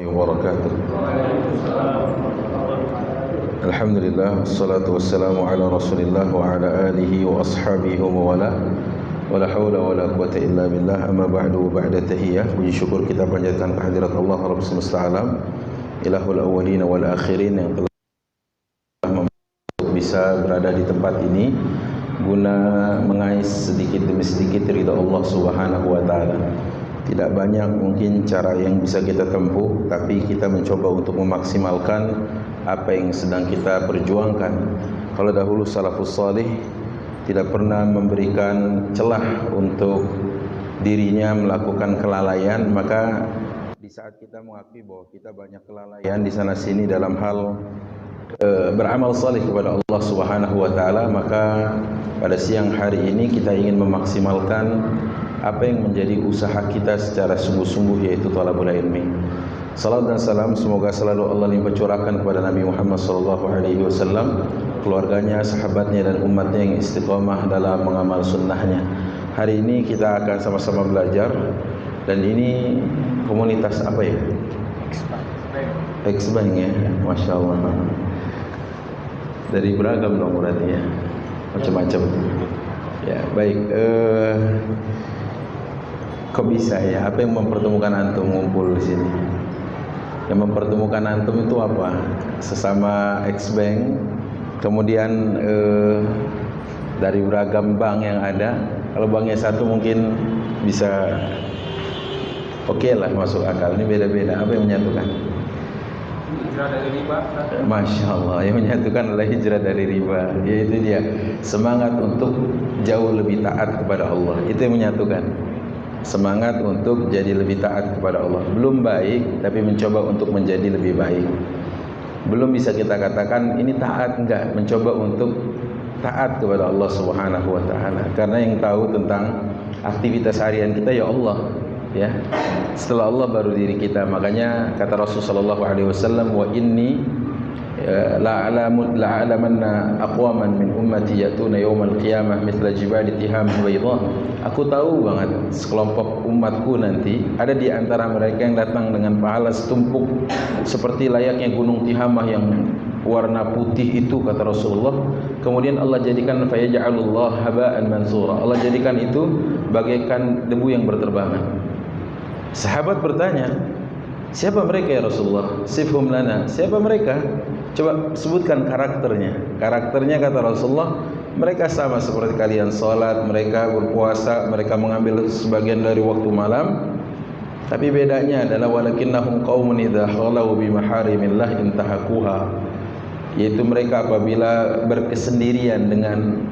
wabarakatuh. Alhamdulillah, wassalatu wassalamu ala rasulillah wa ala alihi wa ashabihi wa wala wala hawla wala quwata illa billah, amma ba'du. Ba'da tahiyah, puji syukur kita panjatkan kehadirat Allah Rabb semesta alam, ilahul awwalin wal akhirin, yang telah bisa berada di tempat ini guna mengais sedikit demi sedikit ridha Allah Subhanahu wa taala. Tidak banyak mungkin cara yang bisa kita tempuh, tapi kita mencoba untuk memaksimalkan apa yang sedang kita perjuangkan. Kalau dahulu salafus salih tidak pernah memberikan celah untuk dirinya melakukan kelalaian, maka di saat kita mengakui bahwa kita banyak kelalaian di sana sini dalam hal beramal salih kepada Allah Subhanahu wa taala, maka pada siang hari ini kita ingin memaksimalkan apa yang menjadi usaha kita secara sungguh-sungguh, yaitu talabul ilmi. Salam dan salam semoga selalu Allah limpah curahkan kepada Nabi Muhammad SAW, keluarganya, sahabatnya dan umatnya yang istiqamah dalam mengamal sunnahnya. Hari ini kita akan sama-sama belajar, dan ini komunitas apa ya? X-Bank ya, Masya Allah. Dari beragam dong berarti ya, macam-macam. Ya baik. Kok bisa ya? Apa yang mempertemukan antum ngumpul di sini? Yang mempertemukan antum itu apa? Sesama X-Bank, kemudian dari beragam bank yang ada. Kalau banknya satu mungkin bisa oke lah, masuk akal. Ini beda-beda. Apa yang menyatukan? Hijrah dari riba. Masya Allah, yang menyatukan adalah hijrah dari riba. Yaitu dia semangat untuk jauh lebih taat kepada Allah. Itu yang menyatukan. Semangat untuk jadi lebih taat kepada Allah. Belum baik, tapi mencoba untuk menjadi lebih baik. Belum bisa kita katakan ini taat, enggak. Mencoba untuk taat kepada Allah Subhanahu wa taala. Karena yang tahu tentang aktivitas harian kita ya Allah, ya. Setelah Allah baru diri kita. Makanya kata Rasulullah SAW, wa inni la'alamanna aqwaman min ummati yatuna yawmal qiyamah mithla jibali tiham baydah. Aku tahu banget sekelompok umatku nanti ada di antara mereka yang datang dengan pahala setumpuk seperti layaknya gunung Tihamah yang warna putih itu, kata Rasulullah. Kemudian Allah jadikan fayaj'alullah haba'an mansura. Allah jadikan itu bagaikan debu yang berterbangan. Sahabat bertanya, siapa mereka ya Rasulullah? Sifhum lana. Siapa mereka? Coba sebutkan karakternya. Karakternya, kata Rasulullah, mereka sama seperti kalian, salat, mereka berpuasa, mereka mengambil sebagian dari waktu malam. Tapi bedanya adalah walakinnahum qaumun idza khalau bi maharimillah intahakuha. Yaitu mereka apabila berkesendirian dengan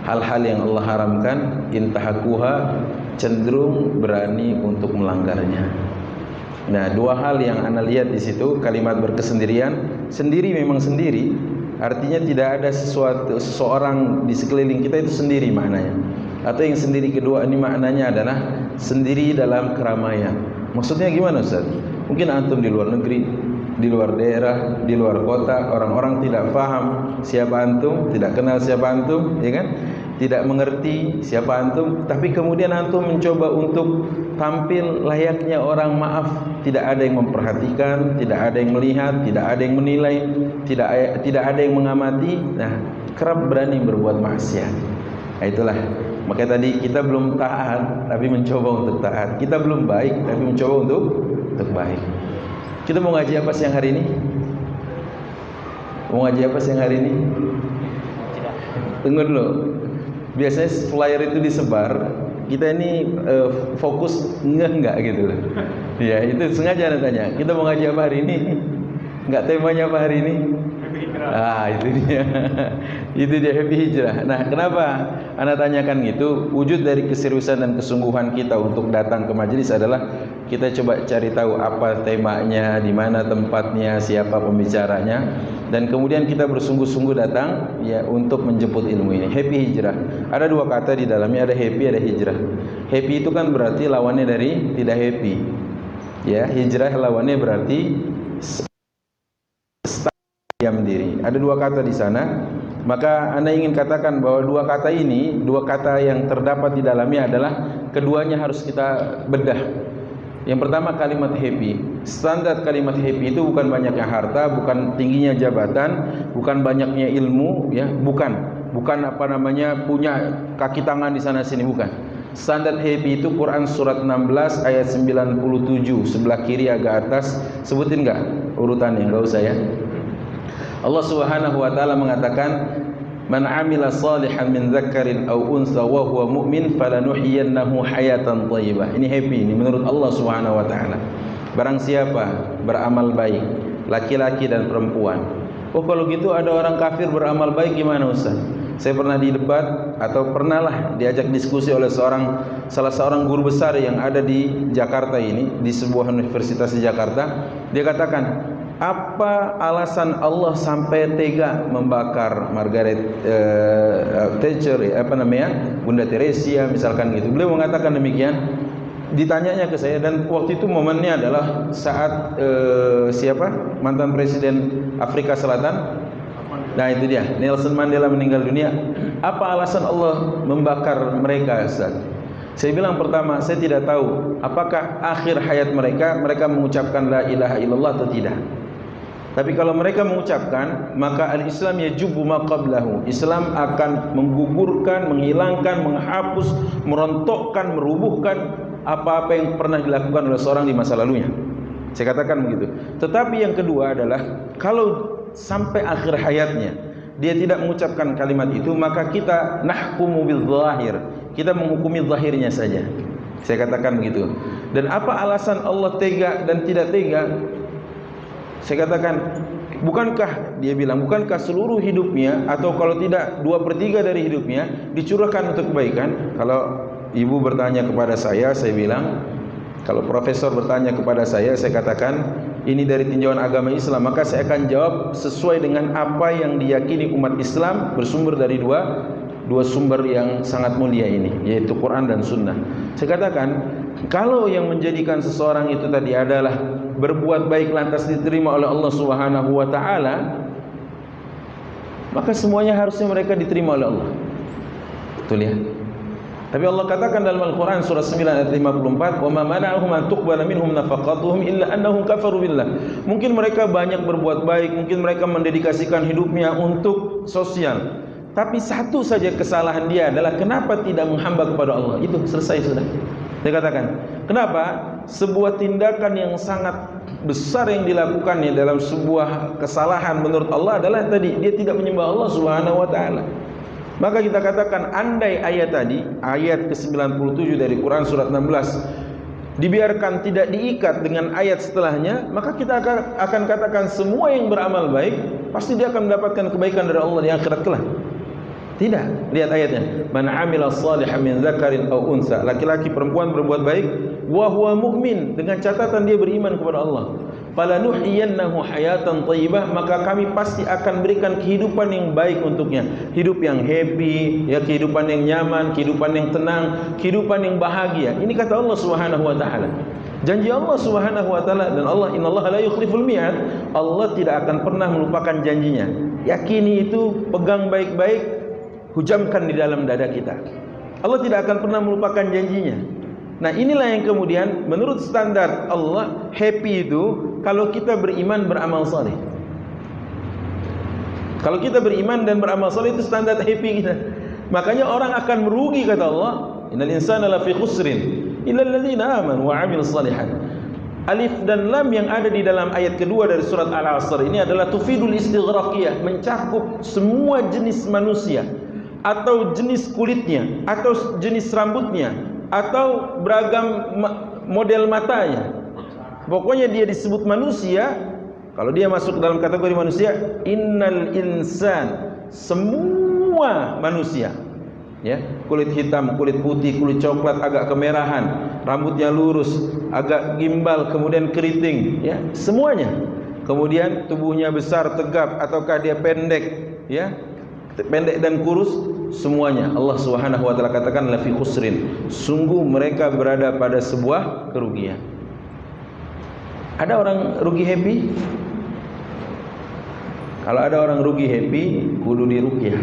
hal-hal yang Allah haramkan, intahakuha, cenderung berani untuk melanggarnya. Nah, dua hal yang Anda lihat di situ, kalimat berkesendirian, sendiri memang sendiri, artinya tidak ada seseorang di sekeliling kita itu sendiri maknanya. Atau yang sendiri kedua ini maknanya adalah sendiri dalam keramaian. Maksudnya gimana Ustaz? Mungkin antum di luar negeri, di luar daerah, di luar kota, orang-orang tidak paham siapa antum, tidak kenal siapa antum, ya kan? Tidak mengerti siapa antum, tapi kemudian antum mencoba untuk tampil layaknya orang, maaf, tidak ada yang memperhatikan, tidak ada yang melihat, tidak ada yang menilai, tidak ada yang mengamati. Nah, kerap berani berbuat maksiat. Nah, itulah. Makanya tadi kita belum taat, tapi mencoba untuk taat. Kita belum baik, tapi mencoba untuk baik. Kita mau ngaji apa siang hari ini? Mau ngaji apa siang hari ini? Tunggu dulu. Biasanya flyer itu disebar, kita ini fokus enggak gitu. Ya, itu sengaja Anda tanya, kita mau ngaji apa hari ini? Enggak, temanya apa hari ini? Ah, itu dia. Itu dia, happy hijrah. Nah, kenapa Anda tanyakan gitu? Wujud dari keseriusan dan kesungguhan kita untuk datang ke majelis adalah kita coba cari tahu apa temanya, di mana tempatnya, siapa pembicaranya, dan kemudian kita bersungguh-sungguh datang ya untuk menjemput ilmu ini. Happy hijrah. Ada dua kata di dalamnya, ada happy, ada hijrah. Happy itu kan berarti lawannya dari tidak happy. Ya, hijrah lawannya berarti diam diri. Ada dua kata di sana. Maka Anda ingin katakan bahwa dua kata ini, dua kata yang terdapat di dalamnya adalah keduanya harus kita bedah. Yang pertama kalimat happy. Standar kalimat happy itu bukan banyaknya harta, bukan tingginya jabatan, bukan banyaknya ilmu, ya, bukan apa namanya punya kaki tangan di sana sini, bukan. Standar happy itu Quran surat 16 ayat 97 sebelah kiri agak atas. Sebutin enggak urutannya? Enggak usah ya. Allah Subhanahu wa taala mengatakan, "Man 'amila salihan min dzakarin aw unsa wa huwa mu'min falanuhyiyannahu hayatan thayyibah." Ini happy ini menurut Allah Subhanahu wa taala. Barang siapa beramal baik, laki-laki dan perempuan. Oh, kalau gitu ada orang kafir beramal baik gimana Ustaz? Saya pernah didebat atau pernahlah diajak diskusi oleh salah seorang guru besar yang ada di Jakarta ini, di sebuah universitas di Jakarta. Dia katakan, apa alasan Allah sampai tega membakar Margaret Thatcher, apa namanya, Bunda Teresia misalkan gitu. Beliau mengatakan demikian. Ditanyanya ke saya, dan waktu itu momennya adalah saat siapa mantan presiden Afrika Selatan. Nah itu dia, Nelson Mandela meninggal dunia. Apa alasan Allah membakar mereka, Ustaz? Saya bilang pertama, saya tidak tahu apakah akhir hayat mereka mengucapkan la ilaha illallah atau tidak. Tapi kalau mereka mengucapkan, maka al-Islam yajubu ma qablahu. Islam akan menggugurkan, menghilangkan, menghapus, merontokkan, merubuhkan apa-apa yang pernah dilakukan oleh seorang di masa lalunya. Saya katakan begitu. Tetapi yang kedua adalah, kalau sampai akhir hayatnya dia tidak mengucapkan kalimat itu, maka kita nahkumu bil zahir. Kita menghukumi zahirnya saja. Saya katakan begitu. Dan apa alasan Allah tega dan tidak tega? Saya katakan, bukankah dia bilang, bukankah seluruh hidupnya, atau kalau tidak 2/3 dari hidupnya dicurahkan untuk kebaikan? Kalau ibu bertanya kepada saya bilang, kalau profesor bertanya kepada saya katakan ini dari tinjauan agama Islam, maka saya akan jawab sesuai dengan apa yang diyakini umat Islam, bersumber dari dua sumber yang sangat mulia ini, yaitu Quran dan Sunnah. Saya katakan, kalau yang menjadikan seseorang itu tadi adalah berbuat baik lantas diterima oleh Allah Subhanahu wa taala, maka semuanya harusnya mereka diterima oleh Allah. Betul ya? Tapi Allah katakan dalam Al-Quran surah 9 ayat 54, "Wa ma mana'ahum an tuqbala minhum nafaqatuhum illa annahum kafaru billah." Mungkin mereka banyak berbuat baik, mungkin mereka mendedikasikan hidupnya untuk sosial, tapi satu saja kesalahan dia adalah kenapa tidak menghamba kepada Allah. Itu selesai sudah. Saya katakan, kenapa? Sebuah tindakan yang sangat besar yang dilakukannya dalam sebuah kesalahan menurut Allah adalah tadi dia tidak menyembah Allah Subhanahu wa taala. Maka kita katakan, andai ayat tadi, ayat ke-97 dari Quran surat 16 dibiarkan tidak diikat dengan ayat setelahnya, maka kita akan katakan semua yang beramal baik pasti dia akan mendapatkan kebaikan dari Allah di akhirat kelak. Tidak, lihat ayatnya. Man 'amila shalihan min dzakarin aw unsa, laki-laki perempuan berbuat baik, wa huwa mu'min, dengan catatan dia beriman kepada Allah. Falanuhyiyannahu hayatan thayyibah, maka kami pasti akan berikan kehidupan yang baik untuknya, hidup yang happy, ya, kehidupan yang nyaman, kehidupan yang tenang, kehidupan yang bahagia. Ini kata Allah Subhanahu wa taala. Janji Allah Subhanahu wa taala, dan Allah, innallaha la yukhliful mi'ad. Allah tidak akan pernah melupakan janjinya. Yakini itu, pegang baik-baik, hujamkan di dalam dada kita. Allah tidak akan pernah melupakan janjinya. Nah, inilah yang kemudian menurut standar Allah, happy itu kalau kita beriman, beramal saleh. Kalau kita beriman dan beramal saleh, itu standar happy kita. Makanya orang akan merugi, kata Allah, innal insana lafi khusrin illal ladzina amanu wa 'amilus shalihat. Alif dan lam yang ada di dalam ayat kedua dari surat Al-Asr ini adalah tufidul istighraqiyah, mencakup semua jenis manusia, atau jenis kulitnya, atau jenis rambutnya, atau beragam model matanya. Pokoknya dia disebut manusia. Kalau dia masuk dalam kategori manusia, innal insan, semua manusia, ya, kulit hitam, kulit putih, kulit coklat, agak kemerahan, rambutnya lurus, agak gimbal, kemudian keriting, ya, semuanya. Kemudian tubuhnya besar, tegap, ataukah dia pendek, ya, pendek dan kurus, semuanya Allah Subhanahu wa taala katakan lafi khusrin, sungguh mereka berada pada sebuah kerugian. Ada orang rugi happy? Kalau ada orang rugi happy, kudu diruqyah.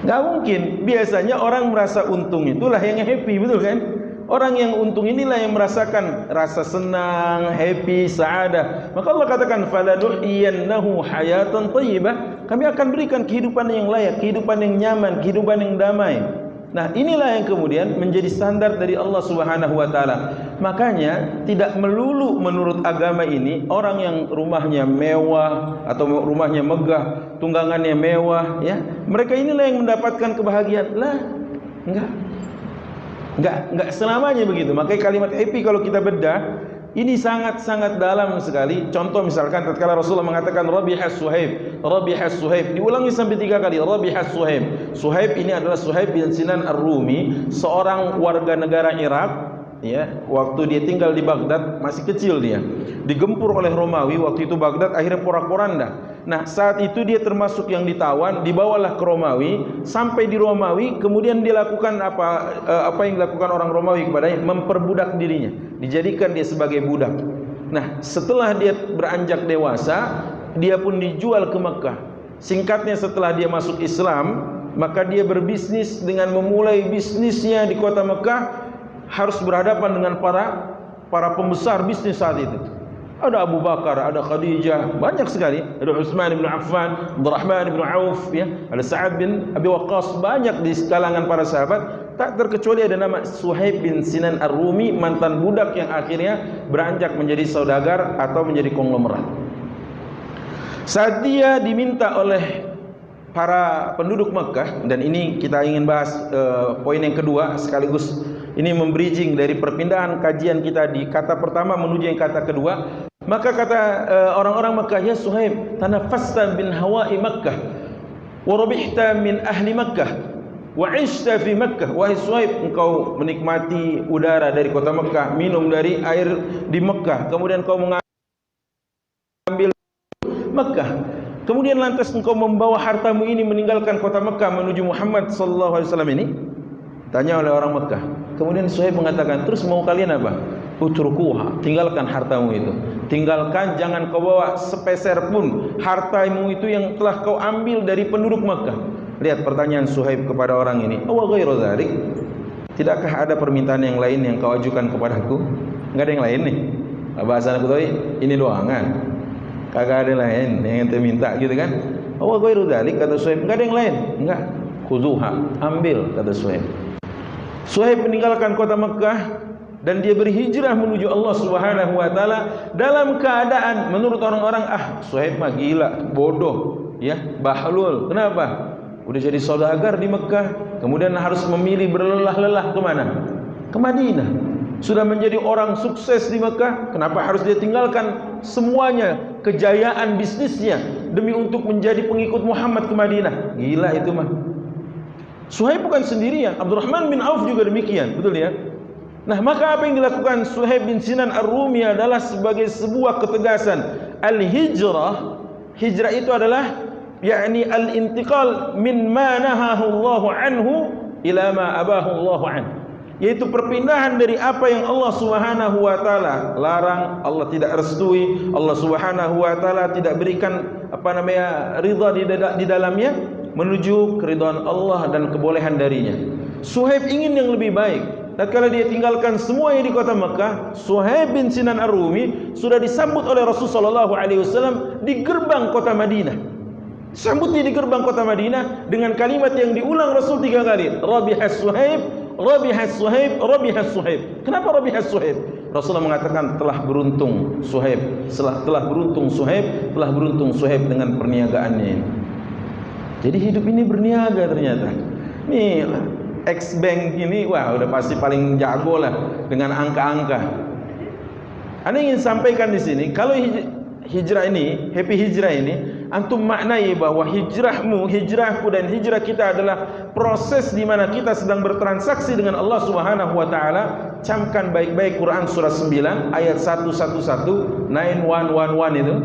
Enggak mungkin. Biasanya orang merasa untung itulah yang happy, betul kan? Orang yang untung inilah yang merasakan rasa senang, happy, sa'adah. Maka Allah katakan falanuhyiyannahu hayatan thayyibah. Kami akan berikan kehidupan yang layak, kehidupan yang nyaman, kehidupan yang damai. Nah, inilah yang kemudian menjadi standar dari Allah Subhanahu wa taala. Makanya tidak melulu menurut agama ini orang yang rumahnya mewah atau rumahnya megah, tunggangannya mewah, ya, mereka inilah yang mendapatkan kebahagiaan. Lah, enggak selamanya begitu. Makanya kalimat happy kalau kita bedah ini sangat-sangat dalam sekali. Contoh misalkan tatkala Rasulullah mengatakan Rabihas Suhaib, Rabihas Suhaib, diulangi sampai 3 kali, Rabihas Suhaib. Suhaib ini adalah Suhaib bin Sinan Ar-Rumi, seorang warga negara Irak, ya, waktu dia tinggal di Baghdad, masih kecil dia, digempur oleh Romawi. Waktu itu Baghdad akhirnya porak-poranda. Nah, saat itu dia termasuk yang ditawan, dibawalah ke Romawi. Sampai di Romawi, kemudian dia lakukan apa yang dilakukan orang Romawi kepadanya, memperbudak dirinya, dijadikan dia sebagai budak. Nah, setelah dia beranjak dewasa, dia pun dijual ke Mekah. Singkatnya, setelah dia masuk Islam, maka dia berbisnis. Dengan memulai bisnisnya di kota Mekah, harus berhadapan dengan para pembesar bisnis saat itu. Ada Abu Bakar, ada Khadijah, banyak sekali. Ada Utsman bin Affan, Abdurrahman bin Auf, ya, ada Sa'ad bin Abi Waqqas, banyak di kalangan para sahabat. Tak terkecuali ada nama Suhaib bin Sinan Ar-Rumi, mantan budak yang akhirnya beranjak menjadi saudagar atau menjadi konglomerat. Saat dia diminta oleh para penduduk Mekah, dan ini kita ingin bahas poin yang kedua sekaligus ini membridging dari perpindahan kajian kita di kata pertama menuju yang kata kedua. Maka kata orang-orang Mekah, ya Suhaib, tanaffasta bin hawa'i Makkah wa rabihta min ahli Makkah wa 'ishta fi Makkah. Wahai Suhaib, engkau menikmati udara dari kota Mekah, minum dari air di Mekah, kemudian engkau mengambil Mekah, kemudian lantas engkau membawa hartamu ini meninggalkan kota Mekah menuju Muhammad sallallahu alaihi wasallam ini. Tanya oleh orang Mekah. Kemudian Suhaib mengatakan, terus mau kalian apa? Utrukuha, tinggalkan hartamu itu. Tinggalkan, jangan kau bawa sepeser pun hartamu itu yang telah kau ambil dari penduduk Mekah. Lihat pertanyaan Suhaib kepada orang ini. Awa ghairu dzalik? Tidakkah ada permintaan yang lain yang kau ajukan kepadaku? Enggak ada yang lain nih. Bahasa aku tahu ini doang kan? Kagak ada yang lain yang ente minta gitu kan? Awa ghairu dzalik, kata Suhaib. Enggak ada yang lain. Enggak. Khuzuha, ambil, kata Suhaib. Suhaib meninggalkan kota Mekah dan dia berhijrah menuju Allah Subhanahu wa taala dalam keadaan menurut orang-orang, Suhaib mah gila, bodoh, ya, bahlul. Kenapa? Udah jadi saudagar di Mekah, kemudian harus memilih berlelah-lelah kemana? Ke Madinah. Sudah menjadi orang sukses di Mekah, kenapa harus dia tinggalkan semuanya, kejayaan bisnisnya demi untuk menjadi pengikut Muhammad ke Madinah? Gila itu mah. Suhaib bukan sendirian, Abdurrahman bin Auf juga demikian, betul ya? Nah, maka apa yang dilakukan Suhaib bin Sinan Ar-Rumi adalah sebagai sebuah ketegasan. Al-hijrah, hijrah itu adalah yakni al-intiqal min ma nahahu Allah anhu ila ma abahu Allah anhu, yaitu perpindahan dari apa yang Allah Subhanahu wa taala larang, Allah tidak restui, Allah Subhanahu wa taala tidak berikan ridha di dalamnya, menuju keridhaan Allah dan kebolehan darinya. Suhaib ingin yang lebih baik. Tatkala dia tinggalkan semuanya di kota Mekah, Suhaib bin Sinan Ar-Rumi sudah disambut oleh Rasulullah SAW di gerbang kota Madinah. Sambut dia di gerbang kota Madinah dengan kalimat yang diulang Rasul 3 kali. Rabihas Suhaib, Rabihas Suhaib, Rabihas Suhaib. Kenapa Rabihas Suhaib? Rasulullah mengatakan telah beruntung Suhaib. Telah beruntung Suhaib, telah beruntung Suhaib dengan perniagaannya ini. Jadi hidup ini berniaga ternyata. Nih ex-bank ini, wah udah pasti paling jago lah dengan angka-angka. Anda ingin sampaikan di sini, kalau hijrah ini, happy hijrah ini, antum maknai bahwa hijrahmu, hijrahku dan hijrah kita adalah proses di mana kita sedang bertransaksi dengan Allah Subhanahu wa taala. Camkan baik-baik Quran surah 9 ayat 111, 9111 itu.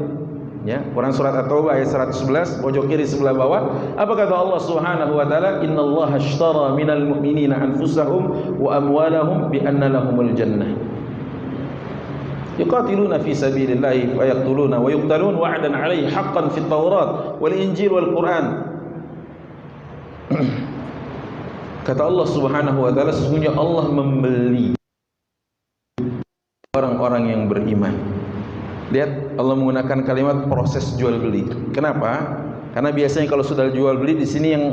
Ya, Quran surat At-Taubah ayat 111 pojok kiri sebelah bawah. Apa kata Allah Subhanahu wa taala? Innallaha ashtara minal mu'minina anfusahum wa amwalahum bi anna lahumul jannah. Yuqatiluna fi sabilillahi fayaqtuluna wa yuqtalun wa'dan 'alaihi haqqan fit Taurat wal Injil wal Quran. Kata Allah Subhanahu wa taala, sesungguhnya Allah membeli orang-orang yang beriman. Lihat Allah menggunakan kalimat proses jual beli. Kenapa? Karena biasanya kalau sudah jual beli di sini yang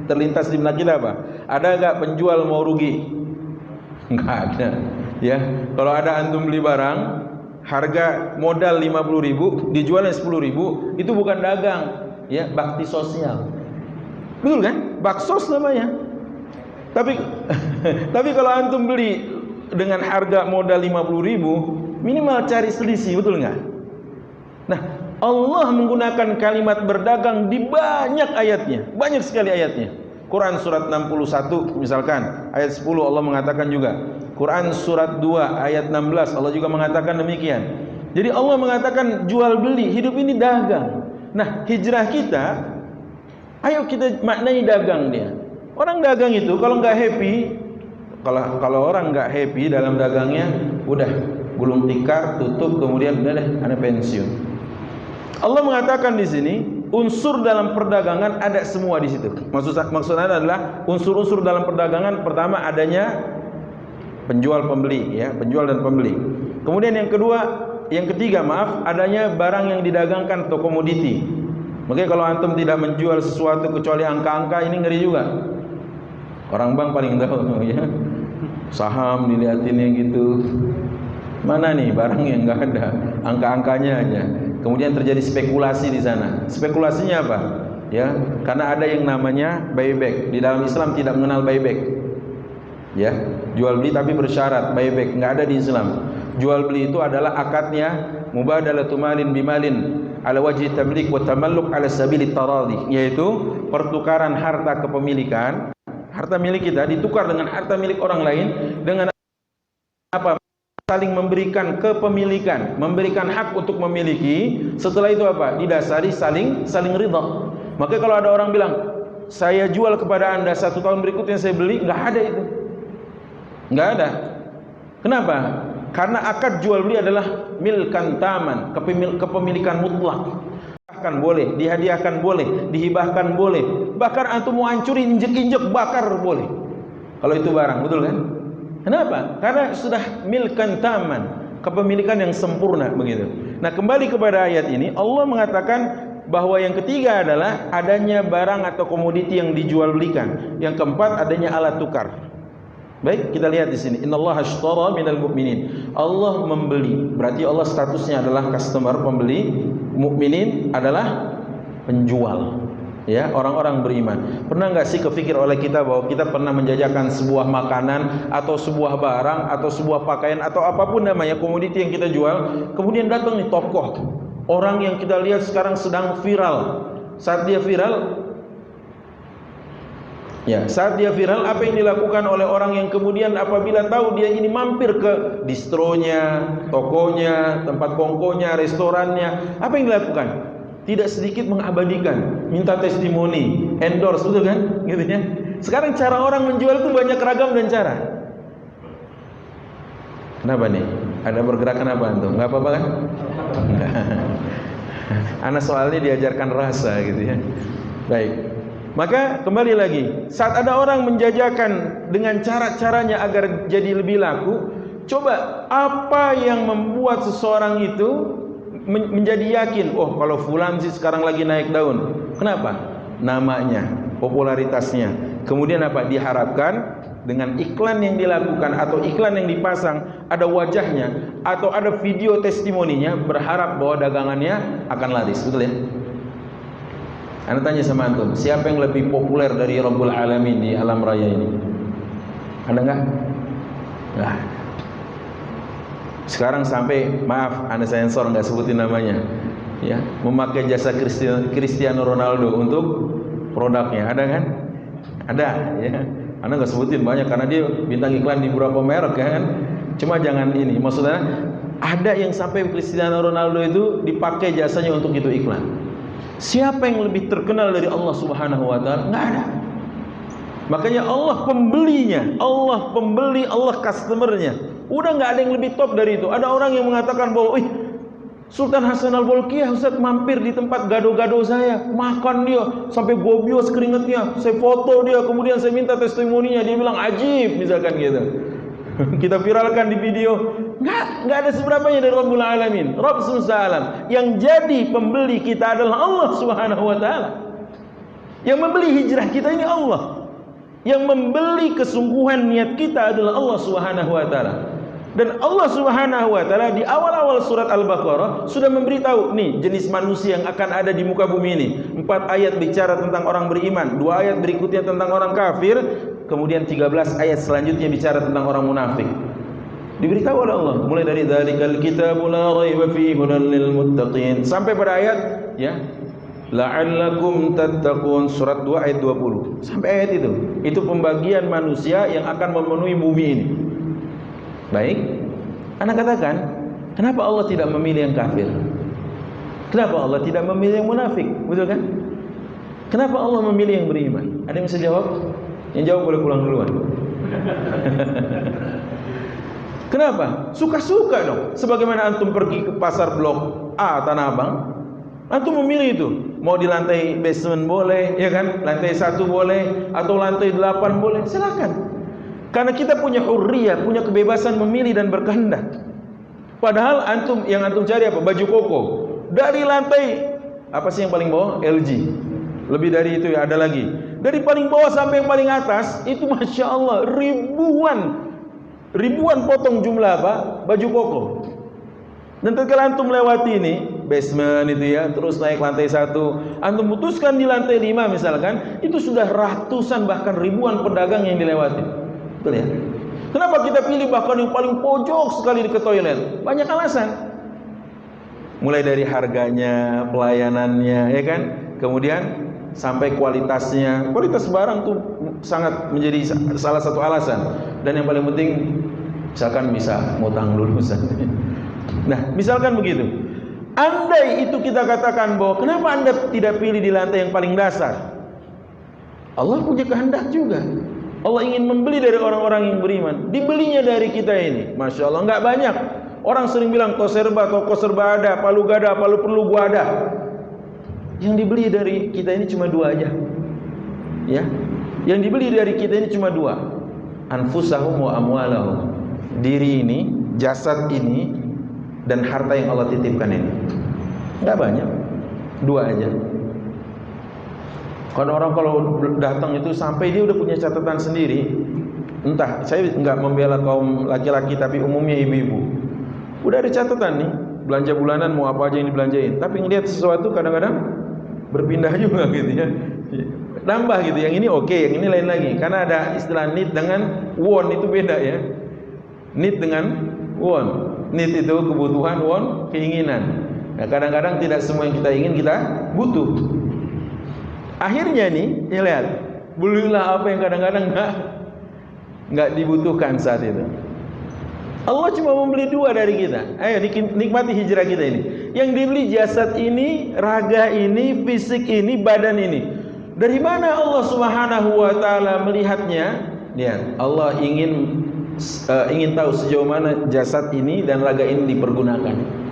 terlintas di benak kita apa? Ada nggak penjual mau rugi? Nggak ada. Ya, kalau ada antum beli barang harga modal 50.000 dijualnya 10.000, itu bukan dagang, ya, bakti sosial. Betul kan? Baksos namanya. Tapi kalau antum beli dengan harga modal 50.000, minimal cari selisih, betul nggak? Nah, Allah menggunakan kalimat berdagang di banyak ayatnya, banyak sekali ayatnya. Quran surat 61 misalkan ayat 10 Allah mengatakan juga. Quran surat 2 ayat 16 Allah juga mengatakan demikian. Jadi Allah mengatakan jual beli, hidup ini dagang. Nah, hijrah kita, ayo kita maknai dagang dia. Orang dagang itu kalau nggak happy, kalau orang nggak happy dalam dagangnya, udah gulung tikar, tutup, kemudian udah deh, ada pensiun. Allah mengatakan di sini unsur dalam perdagangan ada semua di situ. Maksudnya adalah unsur-unsur dalam perdagangan, pertama adanya penjual pembeli, ya, penjual dan pembeli. Kemudian yang ketiga adanya barang yang didagangkan atau komoditi. Makanya kalau antum tidak menjual sesuatu kecuali angka-angka, ini ngeri juga. Orang bank paling tahu, ya. Saham dilihatinnya gitu. Mana nih barang yang nggak ada, angka-angkanya aja. Kemudian terjadi spekulasi di sana. Spekulasinya apa? Ya, karena ada yang namanya buyback. Di dalam Islam tidak mengenal buyback. Ya, jual beli tapi bersyarat buyback, nggak ada di Islam. Jual beli itu adalah akadnya mubadalatu malin bimalin ala wajhi tamlik wa tamalluk ala sabili taradhi, yaitu pertukaran harta kepemilikan, harta milik kita ditukar dengan harta milik orang lain dengan apa? Saling memberikan kepemilikan, memberikan hak untuk memiliki. Setelah itu apa? Didasari saling ridha. Maka kalau ada orang bilang, saya jual kepada anda 1 tahun berikutnya saya beli, nggak ada itu, nggak ada. Kenapa? Karena akad jual beli adalah milkan taman, kepemilikan mutlak. Bahkan boleh, dihadiahkan boleh, dihibahkan boleh, bahkan antum mau hancurin, injek-injek, bakar boleh. Kalau itu barang, betul kan? Kenapa? Karena sudah milkan taman, kepemilikan yang sempurna begitu. Nah, kembali kepada ayat ini, Allah mengatakan bahwa yang ketiga adalah adanya barang atau komoditi yang dijual belikan. Yang keempat adanya alat tukar. Baik, kita lihat di sini. Innallaha ashtara minal mu'minin. Allah membeli. Berarti Allah statusnya adalah customer, pembeli. Mukminin adalah penjual. Ya, orang-orang beriman. Pernah nggak sih kepikir oleh kita bahwa kita pernah menjajakan sebuah makanan atau sebuah barang atau sebuah pakaian atau apapun namanya komoditi yang kita jual, kemudian datang nih tokoh, orang yang kita lihat sekarang sedang viral. Saat dia viral, apa yang dilakukan oleh orang yang kemudian apabila tahu dia ini mampir ke distronya, tokonya, tempat kongkonya, restorannya, apa yang dilakukan? Tidak sedikit mengabadikan, minta testimoni, endorse, betul kan? Gitu ya. Sekarang cara orang menjual itu banyak ragam dan cara. Kenapa nih? Ada pergerakan apa antum? Enggak apa-apa kan? Enggak. Anak soalnya diajarkan rasa gitu ya. Baik. Maka kembali lagi, saat ada orang menjajakan dengan cara-caranya agar jadi lebih laku, coba apa yang membuat seseorang itu menjadi yakin, oh kalau fulan sih sekarang lagi naik daun. Kenapa? Namanya, popularitasnya. Kemudian apa? Diharapkan dengan iklan yang dilakukan atau iklan yang dipasang, ada wajahnya atau ada video testimoninya, berharap bahwa dagangannya akan laris. Betul ya? Anda tanya sama antum, siapa yang lebih populer dari Rabbul Alamin di alam raya ini? Ada nggak? Nggak. Sekarang sampai, maaf, Anda sensor nggak sebutin namanya, ya, memakai jasa Cristiano Ronaldo untuk produknya, ada kan? Ada, ya. Anda nggak sebutin banyak karena dia bintang iklan di beberapa merek, kan? Cuma jangan ini, maksudnya ada yang sampai Cristiano Ronaldo itu dipakai jasanya untuk itu iklan. Siapa yang lebih terkenal dari Allah Subhanahu Wa Taala? Nggak ada. Makanya Allah pembelinya, Allah pembeli, Allah customernya. Udah nggak ada yang lebih top dari itu. Ada orang yang mengatakan bahwa, Sultan Hasan Al-Bolkiah Ustaz mampir di tempat gado-gado saya, makan dia sampai gobios keringetnya, saya foto dia, kemudian saya minta testimoninya, dia bilang ajib, misalkan gitu. Kita viralkan di video, nggak ada seberapanya dari Rabbul Alamin, Rabb semesta alam. Yang jadi pembeli kita adalah Allah Subhanahu wa taala. Yang membeli hijrah kita ini Allah. Yang membeli kesungguhan niat kita adalah Allah Subhanahu wa taala. Dan Allah Subhanahu wa taala di awal-awal surat Al-Baqarah sudah memberitahu nih jenis manusia yang akan ada di muka bumi ini. 4 ayat bicara tentang orang beriman, 2 ayat berikutnya tentang orang kafir, kemudian 13 ayat selanjutnya bicara tentang orang munafik. Diberitahu oleh Allah mulai dari dzalikal kitabul la raiba fihi hudal lil muttaqin sampai pada ayat ya la'allakum tattaqun, surat 2 ayat 20 sampai ayat itu pembagian manusia yang akan memenuhi bumi ini. Baik, Anda katakan, kenapa Allah tidak memilih yang kafir? Kenapa Allah tidak memilih yang munafik? Betul kan? Kenapa Allah memilih yang beriman? Ada yang bisa jawab? Yang jawab boleh pulang duluan. Kenapa? Suka-suka dong. Sebagaimana antum pergi ke pasar blok A Tanah Abang, antum memilih itu. Mau di lantai basement boleh, ya kan? Lantai 1 boleh, atau lantai 8 boleh, silakan. Karena kita punya hurriyah, punya kebebasan memilih dan berkehendak. Padahal yang antum cari apa? Baju koko. Dari lantai apa sih yang paling bawah? LG. Lebih dari itu ya ada lagi. Dari paling bawah sampai yang paling atas itu masya Allah ribuan potong jumlah apa? Baju koko. Dan ketika antum melewati ini basement itu ya, terus naik lantai 1, antum putuskan di lantai 5 misalkan, itu sudah ratusan bahkan ribuan pedagang yang dilewati. Betul ya? Kenapa kita pilih bahkan yang paling pojok sekali di ke toilet? Banyak alasan. Mulai dari harganya, pelayanannya, ya kan? Kemudian sampai kualitasnya. Kualitas barang tuh sangat menjadi salah satu alasan. Dan yang paling penting, misalkan bisa ngutang dulu. Nah, misalkan begitu. Andai itu kita katakan bahwa kenapa Anda tidak pilih di lantai yang paling dasar? Allah punya kehendak juga. Allah ingin membeli dari orang-orang yang beriman. Dibelinya dari kita ini. Masya Allah, nggak banyak. Orang sering bilang toko serba ada, palu gak ada, palu perlu gua ada. Yang dibeli dari kita ini cuma 2 aja. Ya, yang dibeli dari kita ini cuma 2. Anfusahum wa amwalahum. Diri ini, jasad ini, dan harta yang Allah titipkan ini. Nggak banyak. 2 aja. Karena orang kalau datang itu sampai dia udah punya catatan sendiri. Entah, saya nggak membela kaum laki-laki tapi umumnya ibu-ibu. Udah ada catatan nih, belanja bulanan mau apa aja yang dibelanjain. Tapi ngelihat sesuatu kadang-kadang berpindah juga gitu ya. Nambah gitu, yang ini oke, yang ini lain lagi. Karena ada istilah need dengan want itu beda ya. Need dengan want. Need itu kebutuhan, want keinginan. Nah, kadang-kadang tidak semua yang kita ingin kita butuh. Akhirnya nih, ya lihat, belilah apa yang kadang-kadang nggak dibutuhkan saat itu. Allah cuma membeli 2 dari kita. Ayo nikmati hijrah kita ini. Yang dibeli jasad ini, raga ini, fisik ini, badan ini. Dari mana Allah Subhanahu wa taala melihatnya? Lihat, Allah ingin tahu sejauh mana jasad ini dan raga ini dipergunakan.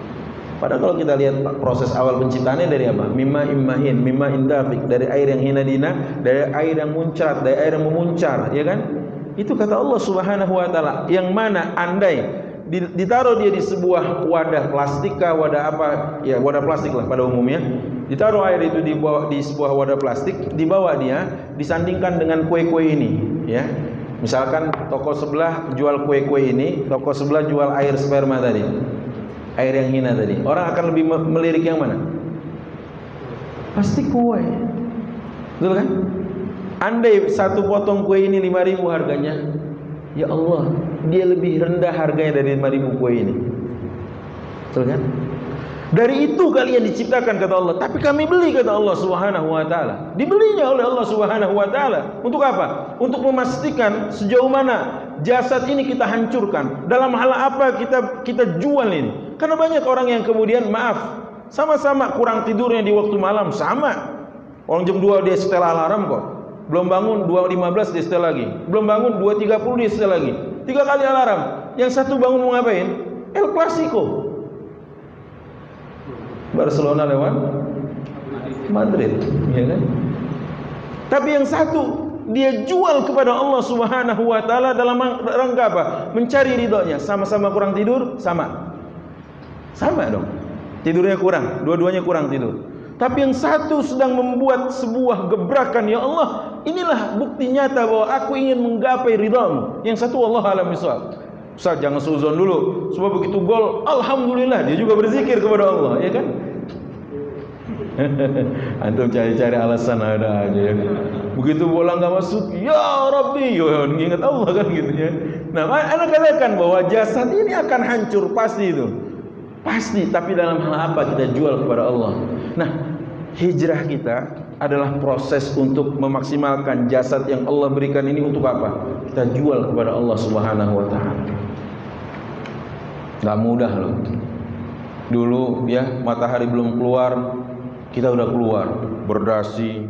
Padahal kalau kita lihat proses awal penciptaannya dari apa? Mimma immahin, mimma indafik, dari air yang hina dina, dari air yang muncrat, dari air yang memuncar, ya kan? Itu kata Allah Subhanahu wa taala. Yang mana andai ditaruh dia di sebuah wadah plastik kah, wadah apa? Ya, wadah plastik lah pada umumnya. Ditaruh air itu di sebuah wadah plastik, dibawa dia disandingkan dengan kue-kue ini, ya. Misalkan toko sebelah jual kue-kue ini, toko sebelah jual air sperma tadi. Air yang hina tadi. Orang akan lebih melirik yang mana? Pasti kue. Betul kan? Andai 1 potong kue ini 5.000 harganya, ya Allah, dia lebih rendah harganya dari 5.000 kue ini. Betul kan? Dari itu kalian diciptakan kata Allah, tapi kami beli kata Allah Subhanahu wa taala. Dibelinya oleh Allah Subhanahu wa taala. Untuk apa? Untuk memastikan sejauh mana jasad ini kita hancurkan. Dalam hal apa kita jual ini? Karena banyak orang yang kemudian maaf, sama-sama kurang tidurnya di waktu malam, sama. Orang jam 2 dia setel alarm kok. Belum bangun 2.15 dia setel lagi. Belum bangun 2.30 dia setel lagi. 3 kali alarm. Yang satu bangun mau ngapain? El Clasico. Barcelona lawan Madrid, ya kan? Tapi yang satu dia jual kepada Allah Subhanahu wa taala dalam rangka apa? Mencari ridhonya. Sama-sama kurang tidur, sama dong. Tidurnya kurang, dua-duanya kurang tidur. Tapi yang satu sedang membuat sebuah gebrakan, ya Allah, inilah bukti nyata bahwa aku ingin menggapai ridhamu. Yang satu Allah alam misal. Ustaz, jangan suzon dulu. Sebab begitu gol, alhamdulillah, dia juga berzikir kepada Allah, ya kan? Antum cari-cari alasan ada aja ya. Begitu bola nggak masuk, ya Rabbi, ya ingat Allah kan gitu ya. Nah, anak katakan bahwa jasad ini akan hancur pasti itu. Pasti, tapi dalam hal apa kita jual kepada Allah? Nah, hijrah kita adalah proses untuk memaksimalkan jasad yang Allah berikan ini untuk apa? Kita jual kepada Allah Subhanahu wa taala. Gak mudah loh. Dulu ya, matahari belum keluar, kita udah keluar, berdasi,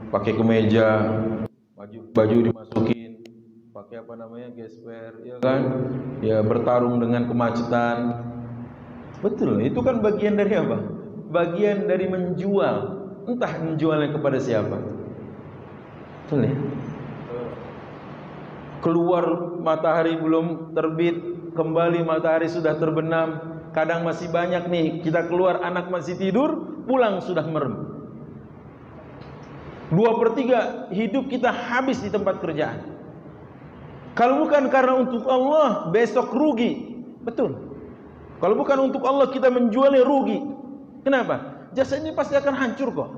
pakai kemeja, baju dimasukin, pakai apa namanya, gesper, ya kan? Ya, bertarung dengan kemacetan. Betul, itu kan bagian dari apa? Bagian dari menjual. Entah menjualnya kepada siapa. Betul ya? Keluar matahari belum terbit, kembali matahari sudah terbenam. Kadang masih banyak nih, kita keluar anak masih tidur, pulang sudah merem. 2/3 hidup kita habis di tempat kerjaan. Kalau bukan karena untuk Allah, besok rugi. Betul. Kalau bukan untuk Allah, kita menjualnya rugi. Kenapa? Jasad ini pasti akan hancur kok.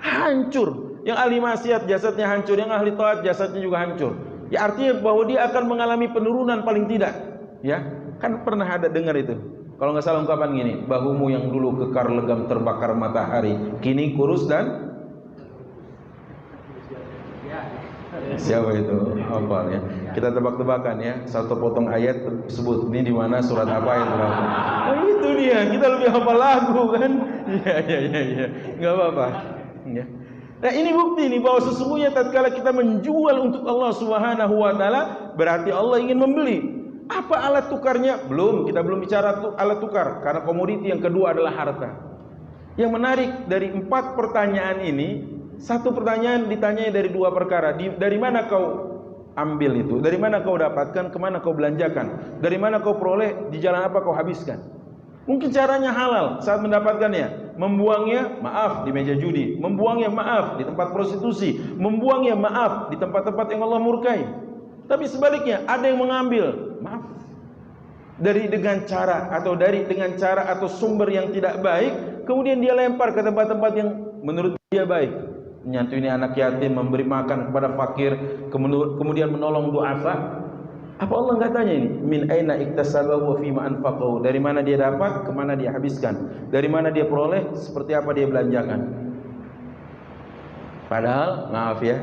Hancur. Yang ahli maksiat jasadnya hancur, yang ahli taat jasadnya juga hancur. Ya, artinya bahwa dia akan mengalami penurunan paling tidak. Ya, kan pernah ada dengar itu. Kalau nggak salah ungkapan gini, bahumu yang dulu kekar legam terbakar matahari, kini kurus dan siapa itu? Hafal ya. Kita tebak-tebakan ya. Satu potong ayat sebut ini di mana, surat apa ayat berapa. Oh, itu dia. Kita lebih hafal lagu kan? Iya. Enggak apa-apa. Ya. Nah, ini bukti nih bahwa sesungguhnya tatkala kita menjual untuk Allah Subhanahu wa taala, berarti Allah ingin membeli. Apa alat tukarnya? Kita belum bicara alat tukar, karena komoditi yang kedua adalah harta. Yang menarik dari 4 pertanyaan ini, satu pertanyaan ditanyai dari 2 perkara. Dari mana kau ambil itu? Dari mana kau dapatkan? Kemana kau belanjakan? Dari mana kau peroleh? Di jalan apa kau habiskan? Mungkin caranya halal saat mendapatkannya. Membuangnya, maaf, di meja judi. Membuangnya, maaf, di tempat prostitusi. Membuangnya, maaf, di tempat-tempat yang Allah murkai. Tapi sebaliknya, ada yang mengambil, maaf, dengan cara atau sumber yang tidak baik, kemudian dia lempar ke tempat-tempat yang menurut dia baik. Menyantuni anak yatim, memberi makan kepada fakir, kemudian menolong du'afa. Apa Allah nggak tanya ini? Min aina iktasabahu wa fima anfaqahu? Dari mana dia dapat, kemana dia habiskan? Dari mana dia peroleh, seperti apa dia belanjakan? Padahal, maaf ya,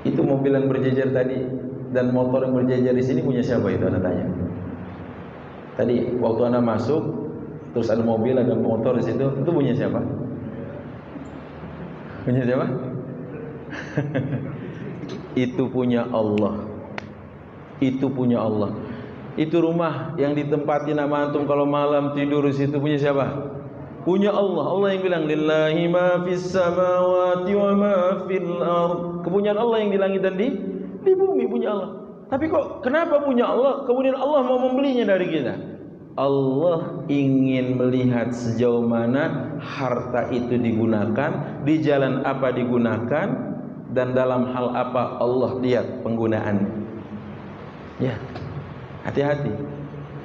itu mobil yang berjejer tadi dan motor yang berjejer di sini punya siapa itu? Anda tanya. Tadi waktu Anda masuk, terus ada mobil, ada motor di situ, itu punya siapa? Punya siapa? Itu punya Allah. Itu punya Allah. Itu rumah yang ditempati nama antum kalau malam tidur di situ punya siapa? Punya Allah. Allah yang bilang lillahi ma fis samawati wa ma fil ard. Kepunyaan Allah yang di langit dan di bumi punya Allah. Tapi kok kenapa punya Allah kemudian Allah mau membelinya dari kita? Allah ingin melihat sejauh mana harta itu digunakan, di jalan apa digunakan, dan dalam hal apa Allah lihat penggunaannya. Ya, hati-hati.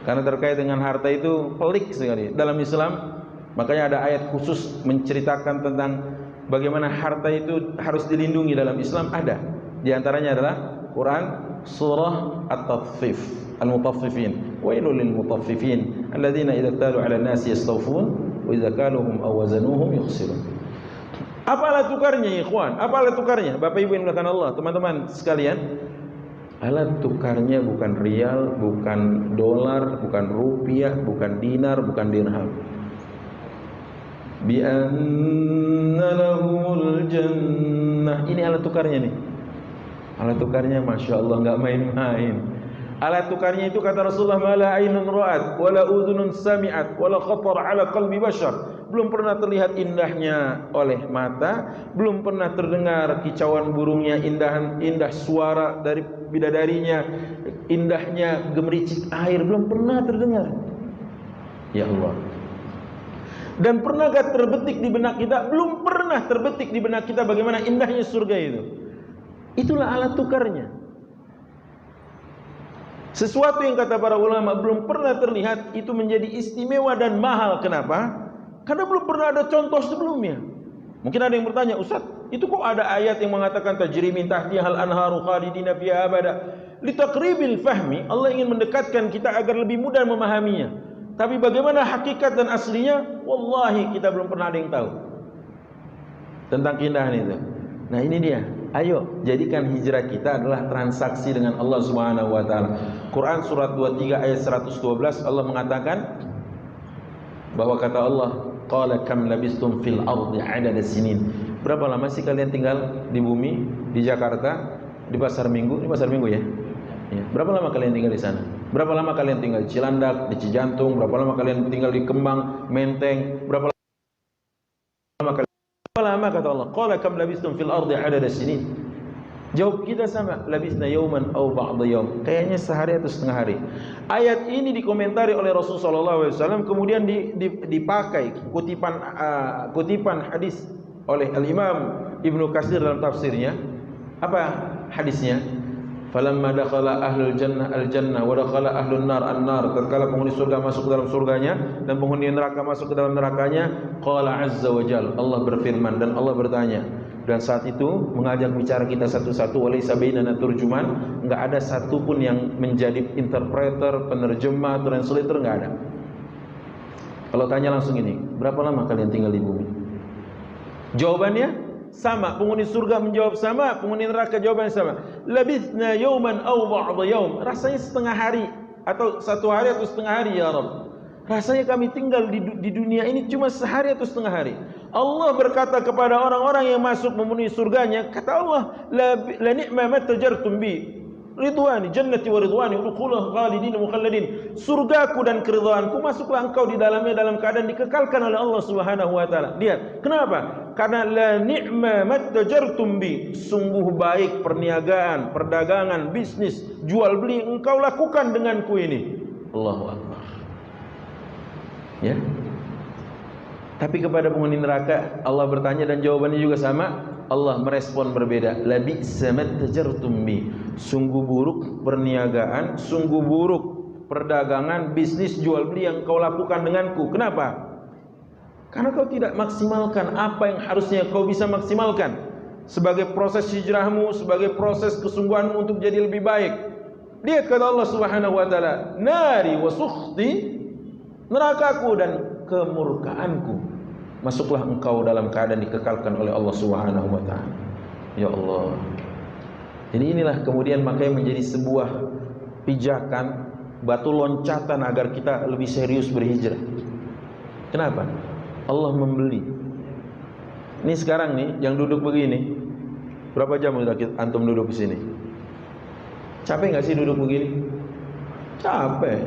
Karena terkait dengan harta itu pelik sekali dalam Islam. Makanya ada ayat khusus menceritakan tentang bagaimana harta itu harus dilindungi dalam Islam. Ada. Di antaranya adalah Quran surah At-Taffif, Al-Mutaffifin. Wailul lil mutaffifin alladzina idza talu 'alan nasi yastawfun wa idza kaluhum aw wazanuhum yukhsirun. Apa alat tukarnya, ikhwan? Apa alat tukarnya? Bapak Ibu yang dimuliakan Allah, teman-teman sekalian, alat tukarnya bukan rial, bukan dolar, bukan rupiah, bukan dinar, bukan dirham. Bi anna lahumul jannah. Ini alat tukarnya nih. Alat tukarnya Masya Allah nggak main-main. Alat tukarnya itu kata Rasulullah, "Mala ainun ra'at, wala udhunun sami'at, wala khatar ala qalbi bashar." Belum pernah terlihat indahnya oleh mata, belum pernah terdengar kicauan burungnya, indah suara dari bidadarinya, indahnya gemericik air, belum pernah terdengar. Ya Allah. Dan pernahkah terbetik di benak kita? Belum pernah terbetik di benak kita bagaimana indahnya surga itu. Itulah alat tukarnya. Sesuatu yang kata para ulama belum pernah terlihat itu menjadi istimewa dan mahal. Kenapa? Karena belum pernah ada contoh sebelumnya. Mungkin ada yang bertanya, "Ustaz, itu kok ada ayat yang mengatakan tajri min tahtihal anharu khalidina fiha abada?" Litaqribil fahmi, Allah ingin mendekatkan kita agar lebih mudah memahaminya. Tapi bagaimana hakikat dan aslinya? Wallahi kita belum pernah ada yang tahu tentang keindahan itu. Nah, ini dia. Ayo jadikan hijrah kita adalah transaksi dengan Allah Subhanahu wa taala. Quran surat 23 ayat 112 Allah mengatakan bahwa kata Allah, qala kam labistum fil ardi adada sinin. Berapa lama sih kalian tinggal di bumi, di Jakarta, di Pasar Minggu? Di Pasar Minggu ya? Ya. Berapa lama kalian tinggal di sana? Berapa lama kalian tinggal di Cilandak, di Cijantung? Berapa lama kalian tinggal di Kemang, Menteng? Berapa lama kata Allah? Qala kam labistum fil ardi adada sinin. Jawab kita sama, labisna yawman aw ba'da yawm. Kayaknya sehari atau setengah hari. Ayat ini dikomentari oleh Rasulullah SAW, kemudian dipakai kutipan hadis oleh Al-Imam Ibnu Katsir dalam tafsirnya. Apa hadisnya? Falamma dakhala ahlul jannah al-jannah wa dakhala ahlun nar an-nar. Tatkala penghuni surga masuk ke dalam surganya dan penghuni neraka masuk ke dalam nerakanya, qala azza wa jalla, Allah berfirman dan Allah bertanya. Dan saat itu mengajak bicara kita satu-satu, walaysa bainana turjuman, enggak ada satupun yang menjadi interpreter, penerjemah, translator, enggak ada. Kalau tanya langsung ini, berapa lama kalian tinggal di bumi? Jawabannya sama, penghuni surga menjawab sama, penghuni neraka jawabannya sama. Labithna yawman aw ba'da yawm. Rasanya setengah hari atau satu hari atau setengah hari ya Rabb. Rasanya kami tinggal di dunia ini cuma sehari atau setengah hari. Allah berkata kepada orang-orang yang masuk memenuhi surganya, kata Allah, la ni'ma ma tajartum bi ridwani jannati wa ridwani udkhuluha khalidin mukhalladin. Surgaku dan keridhaanku, masuklah engkau di dalamnya dalam keadaan dikekalkan oleh Allah Subhanahu wa taala. Lihat, kenapa? Karena la ni'ma ma tajartum bi, sungguh baik perniagaan, perdagangan, bisnis, jual beli engkau lakukan denganku ini. Allahu akbar. Ya. Tapi kepada penghuni neraka Allah bertanya dan jawabannya juga sama. Allah merespon berbeda. Labi samat tajartum bi. Sungguh buruk perniagaan, sungguh buruk perdagangan, bisnis, jual beli yang kau lakukan denganku. Kenapa? Karena kau tidak maksimalkan apa yang harusnya kau bisa maksimalkan sebagai proses hijrahmu, sebagai proses kesungguhanmu untuk jadi lebih baik. Lihat kata Allah Subhanahu wa taala, nari wa sukhti, nerakaku dan kemurkaanku, masuklah engkau dalam keadaan dikekalkan oleh Allah Subhanahu wa taala. Ya Allah. Jadi inilah kemudian makanya menjadi sebuah pijakan, batu loncatan agar kita lebih serius berhijrah. Kenapa? Allah membeli. Ini sekarang nih yang duduk begini, berapa jam udah antum duduk di sini? Capek nggak sih duduk begini? Capek.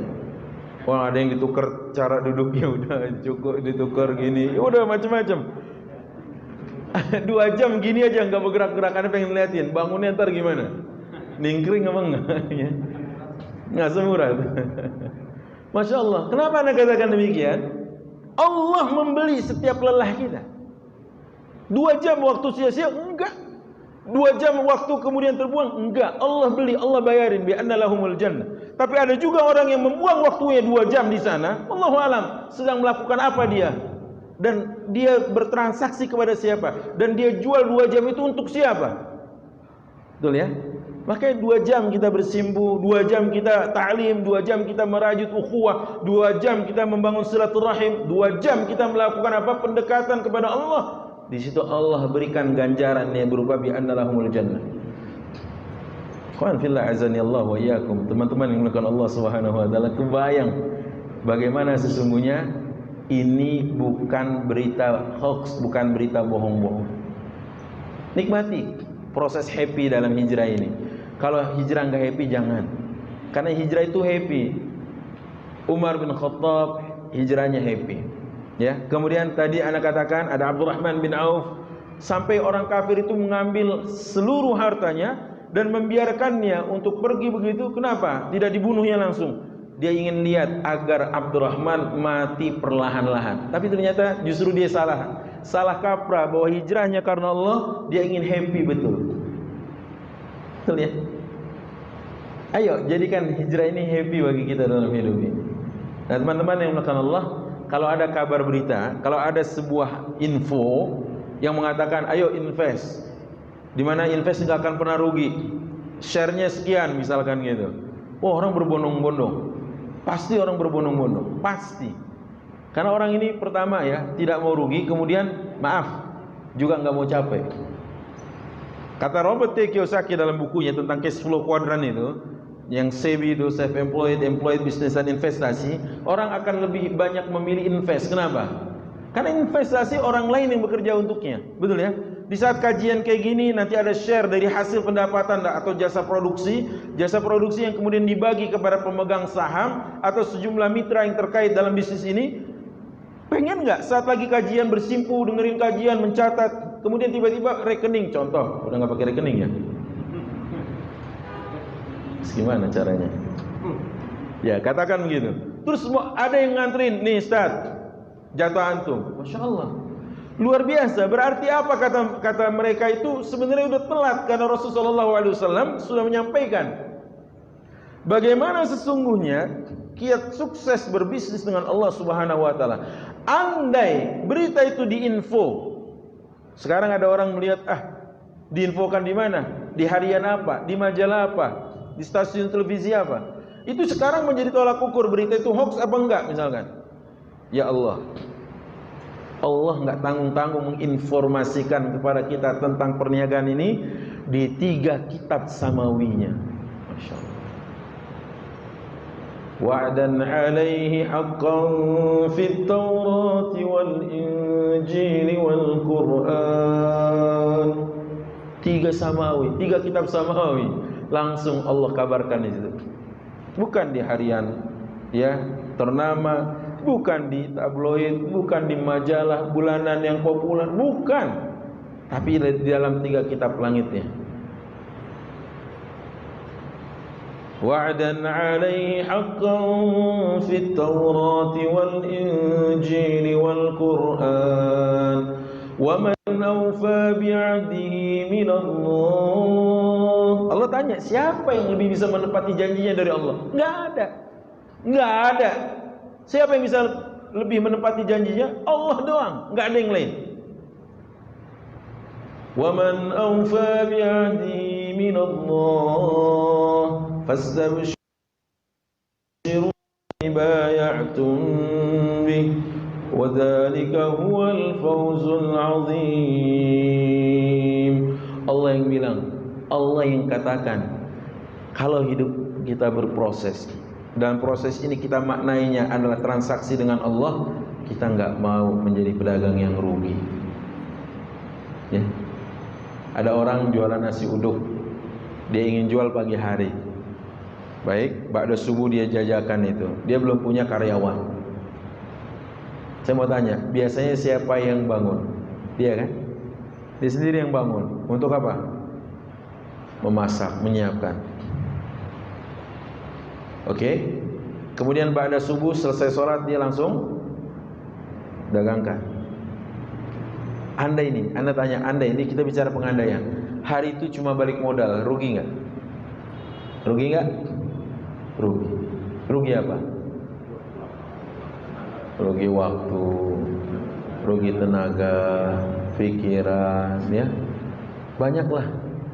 Wah, ada yang ditukar cara duduknya, udah cukup ditukar gini, udah macam-macam. 2 jam gini aja nggak bergerak-gerak, karena pengen liatin bangunnya ntar gimana, ningkring apa enggak? Nggak semurah. Masya Allah. Kenapa anda katakan demikian? Allah membeli setiap lelah kita. 2 jam waktu sia-sia? Enggak. 2 jam waktu kemudian terbuang? Enggak. Allah beli, Allah bayarin. Bi anna lahumul jannah. Tapi ada juga orang yang membuang waktunya 2 jam di sana, Allahu alam, sedang melakukan apa dia? Dan dia bertransaksi kepada siapa? Dan dia jual 2 jam itu untuk siapa? Betul ya? Makanya 2 jam kita bersimpu, 2 jam kita ta'lim, 2 jam kita merajut ukhuwah, 2 jam kita membangun silaturahim, 2 jam kita melakukan apa? Pendekatan kepada Allah. Di situ Allah berikan ganjaran yang berupa bi anna lahumul jannah. Ikhwan fillah azani Allah wa iyyakum. Teman-teman yang melakukan Allah Subhanahu wa taala, kebayang bagaimana sesungguhnya ini bukan berita hoax, bukan berita bohong-bohong. Nikmati proses happy dalam hijrah ini. Kalau hijrah enggak happy jangan. Karena hijrah itu happy. Umar bin Khattab hijrahnya happy. Ya, kemudian tadi anak katakan ada Abdurrahman bin Auf, sampai orang kafir itu mengambil seluruh hartanya dan membiarkannya untuk pergi begitu. Kenapa? Tidak dibunuhnya langsung. Dia ingin lihat agar Abdurrahman mati perlahan-lahan. Tapi ternyata justru dia salah kaprah bahwa hijrahnya karena Allah, dia ingin happy betul. Betul ya? Ayo jadikan hijrah ini happy bagi kita dalam hidup ini. Nah teman-teman yang melakukan Allah, kalau ada kabar berita, kalau ada sebuah info yang mengatakan ayo invest, dimana invest nggak akan pernah rugi, share-nya sekian misalkan gitu. Oh, orang berbondong-bondong, pasti orang berbondong-bondong, pasti. Karena orang ini pertama ya tidak mau rugi, kemudian maaf juga nggak mau capek. Kata Robert T. Kiyosaki dalam bukunya tentang cash flow quadrant itu, yang SEBI itu self employed, employed business dan investasi, orang akan lebih banyak memilih invest. Kenapa? Karena investasi orang lain yang bekerja untuknya, betul ya? Di saat kajian kayak gini nanti ada share dari hasil pendapatan atau jasa produksi yang kemudian dibagi kepada pemegang saham atau sejumlah mitra yang terkait dalam bisnis ini. Pengen nggak saat lagi kajian bersimpu, dengerin kajian, mencatat, kemudian tiba-tiba rekening, contoh, udah nggak pakai rekening ya? Gimana caranya? Ya katakan begitu. Terus ada yang nganterin, nih Ustaz, jatah antum. Masya Allah, luar biasa. Berarti apa kata mereka itu sebenarnya udah telat, karena Rasulullah SAW sudah menyampaikan bagaimana sesungguhnya kiat sukses berbisnis dengan Allah Subhanahu Wa Taala. Andai berita itu diinfo, sekarang ada orang melihat, diinfokan di mana? Di harian apa? Di majalah apa? Di stasiun televisi apa? Itu sekarang menjadi tolak ukur berita itu hoax apa enggak misalkan. Ya Allah, Allah enggak tanggung-tanggung menginformasikan kepada kita tentang perniagaan ini di 3 kitab samawinya. Masya Allah. Wa'dan 'alaihi haqqan fit Taurati wal Injil wal Quran. 3 samawi, 3 kitab samawi. Langsung Allah kabarkan di situ. Bukan di harian ya ternama, bukan di tabloid, bukan di majalah bulanan yang populer, bukan. Tapi di dalam 3 kitab langitnya. Wa'dan 'alaihi haqqan fit Taurati wal Injil wal Quran. Wa man awfa bi'ahdihi min Allah. Allah tanya, siapa yang lebih bisa menepati janjinya dari Allah? Enggak ada. Enggak ada. Siapa yang bisa lebih menepati janjinya? Allah doang, enggak ada yang lain. Wa man awfa bi'ahdihi min Allah fastabshiru bay'atum bih wa dzalika huwal fawzul 'adzim. Allah yang bilang, Allah yang katakan, kalau hidup kita berproses, dan proses ini kita maknainya adalah transaksi dengan Allah, kita nggak mau menjadi pedagang yang rugi. Ya. Ada orang jualan nasi uduk, dia ingin jual pagi hari. Baik, ba'da subuh dia jajakan itu, dia belum punya karyawan. Saya mau tanya, biasanya siapa yang bangun? Dia kan? Dia sendiri yang bangun. Untuk apa? Memasak, menyiapkan. Oke. Kemudian ba'da subuh selesai sholat dia langsung dagangkan. Anda tanya, ini kita bicara pengandaian. Hari itu cuma balik modal, rugi nggak? Rugi nggak? Rugi. Rugi apa? Rugi waktu, rugi tenaga, pikiran, ya. Banyaklah.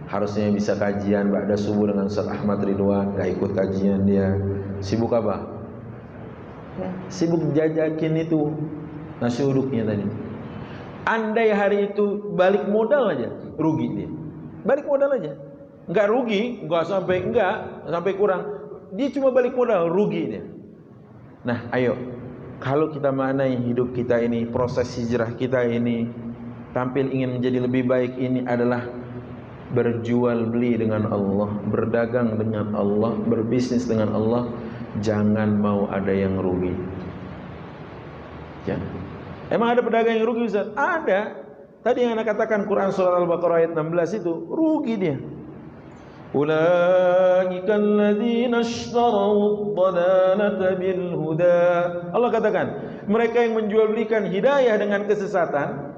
Harusnya bisa kajian ba'da subuh dengan Ustaz Ahmad Ridwan, gak ikut kajian dia. Sibuk apa? Ya, sibuk jajakin itu nasi uduknya tadi. Andai hari itu balik modal aja, rugi dia. Balik modal aja. Enggak rugi, enggak sampai kurang. Dia cuma balik modal, rugi dia. Nah, ayo, kalau kita maknai hidup kita ini, proses hijrah kita ini, tampil ingin menjadi lebih baik ini adalah berjual beli dengan Allah, berdagang dengan Allah, berbisnis dengan Allah, jangan mau ada yang rugi. Ya. Emang ada pedagang yang rugi, Ustaz? Ada. Tadi yang Anda katakan Quran surah Al-Baqarah ayat 16 itu, rugi dia. Ulaika alladzina ishtaraw ad-dalalata bil huda. Allah katakan, mereka yang menjual belikan hidayah dengan kesesatan,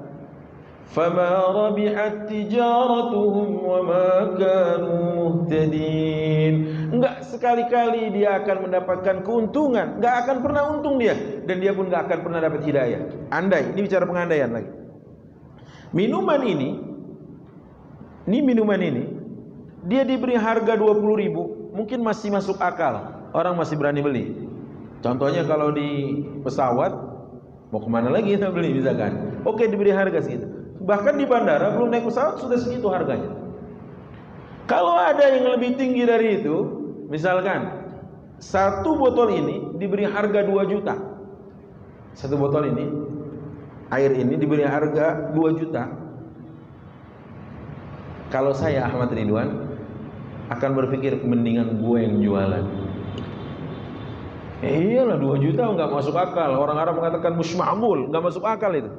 fama rabihat tijaratuhum wa ma kanu muhtadin. Enggak sekali-kali dia akan mendapatkan keuntungan, enggak akan pernah untung dia, dan dia pun enggak akan pernah dapat hidayah. Andai, ini bicara pengandaian lagi. Minuman ini dia diberi harga 20.000, mungkin masih masuk akal, orang masih berani beli. Contohnya kalau di pesawat, mau kemana lagi kita beli misalkan, oke diberi harga segitu. Bahkan di bandara belum naik pesawat sudah segitu harganya. Kalau ada yang lebih tinggi dari itu, misalkan satu botol ini diberi harga 2 juta. Satu botol ini, air ini diberi harga 2 juta. Kalau saya Ahmad Ridwan akan berpikir mendingan gue yang jualan. Iyalah 2 juta nggak masuk akal. Orang Arab mengatakan mushma'mul, nggak masuk akal itu.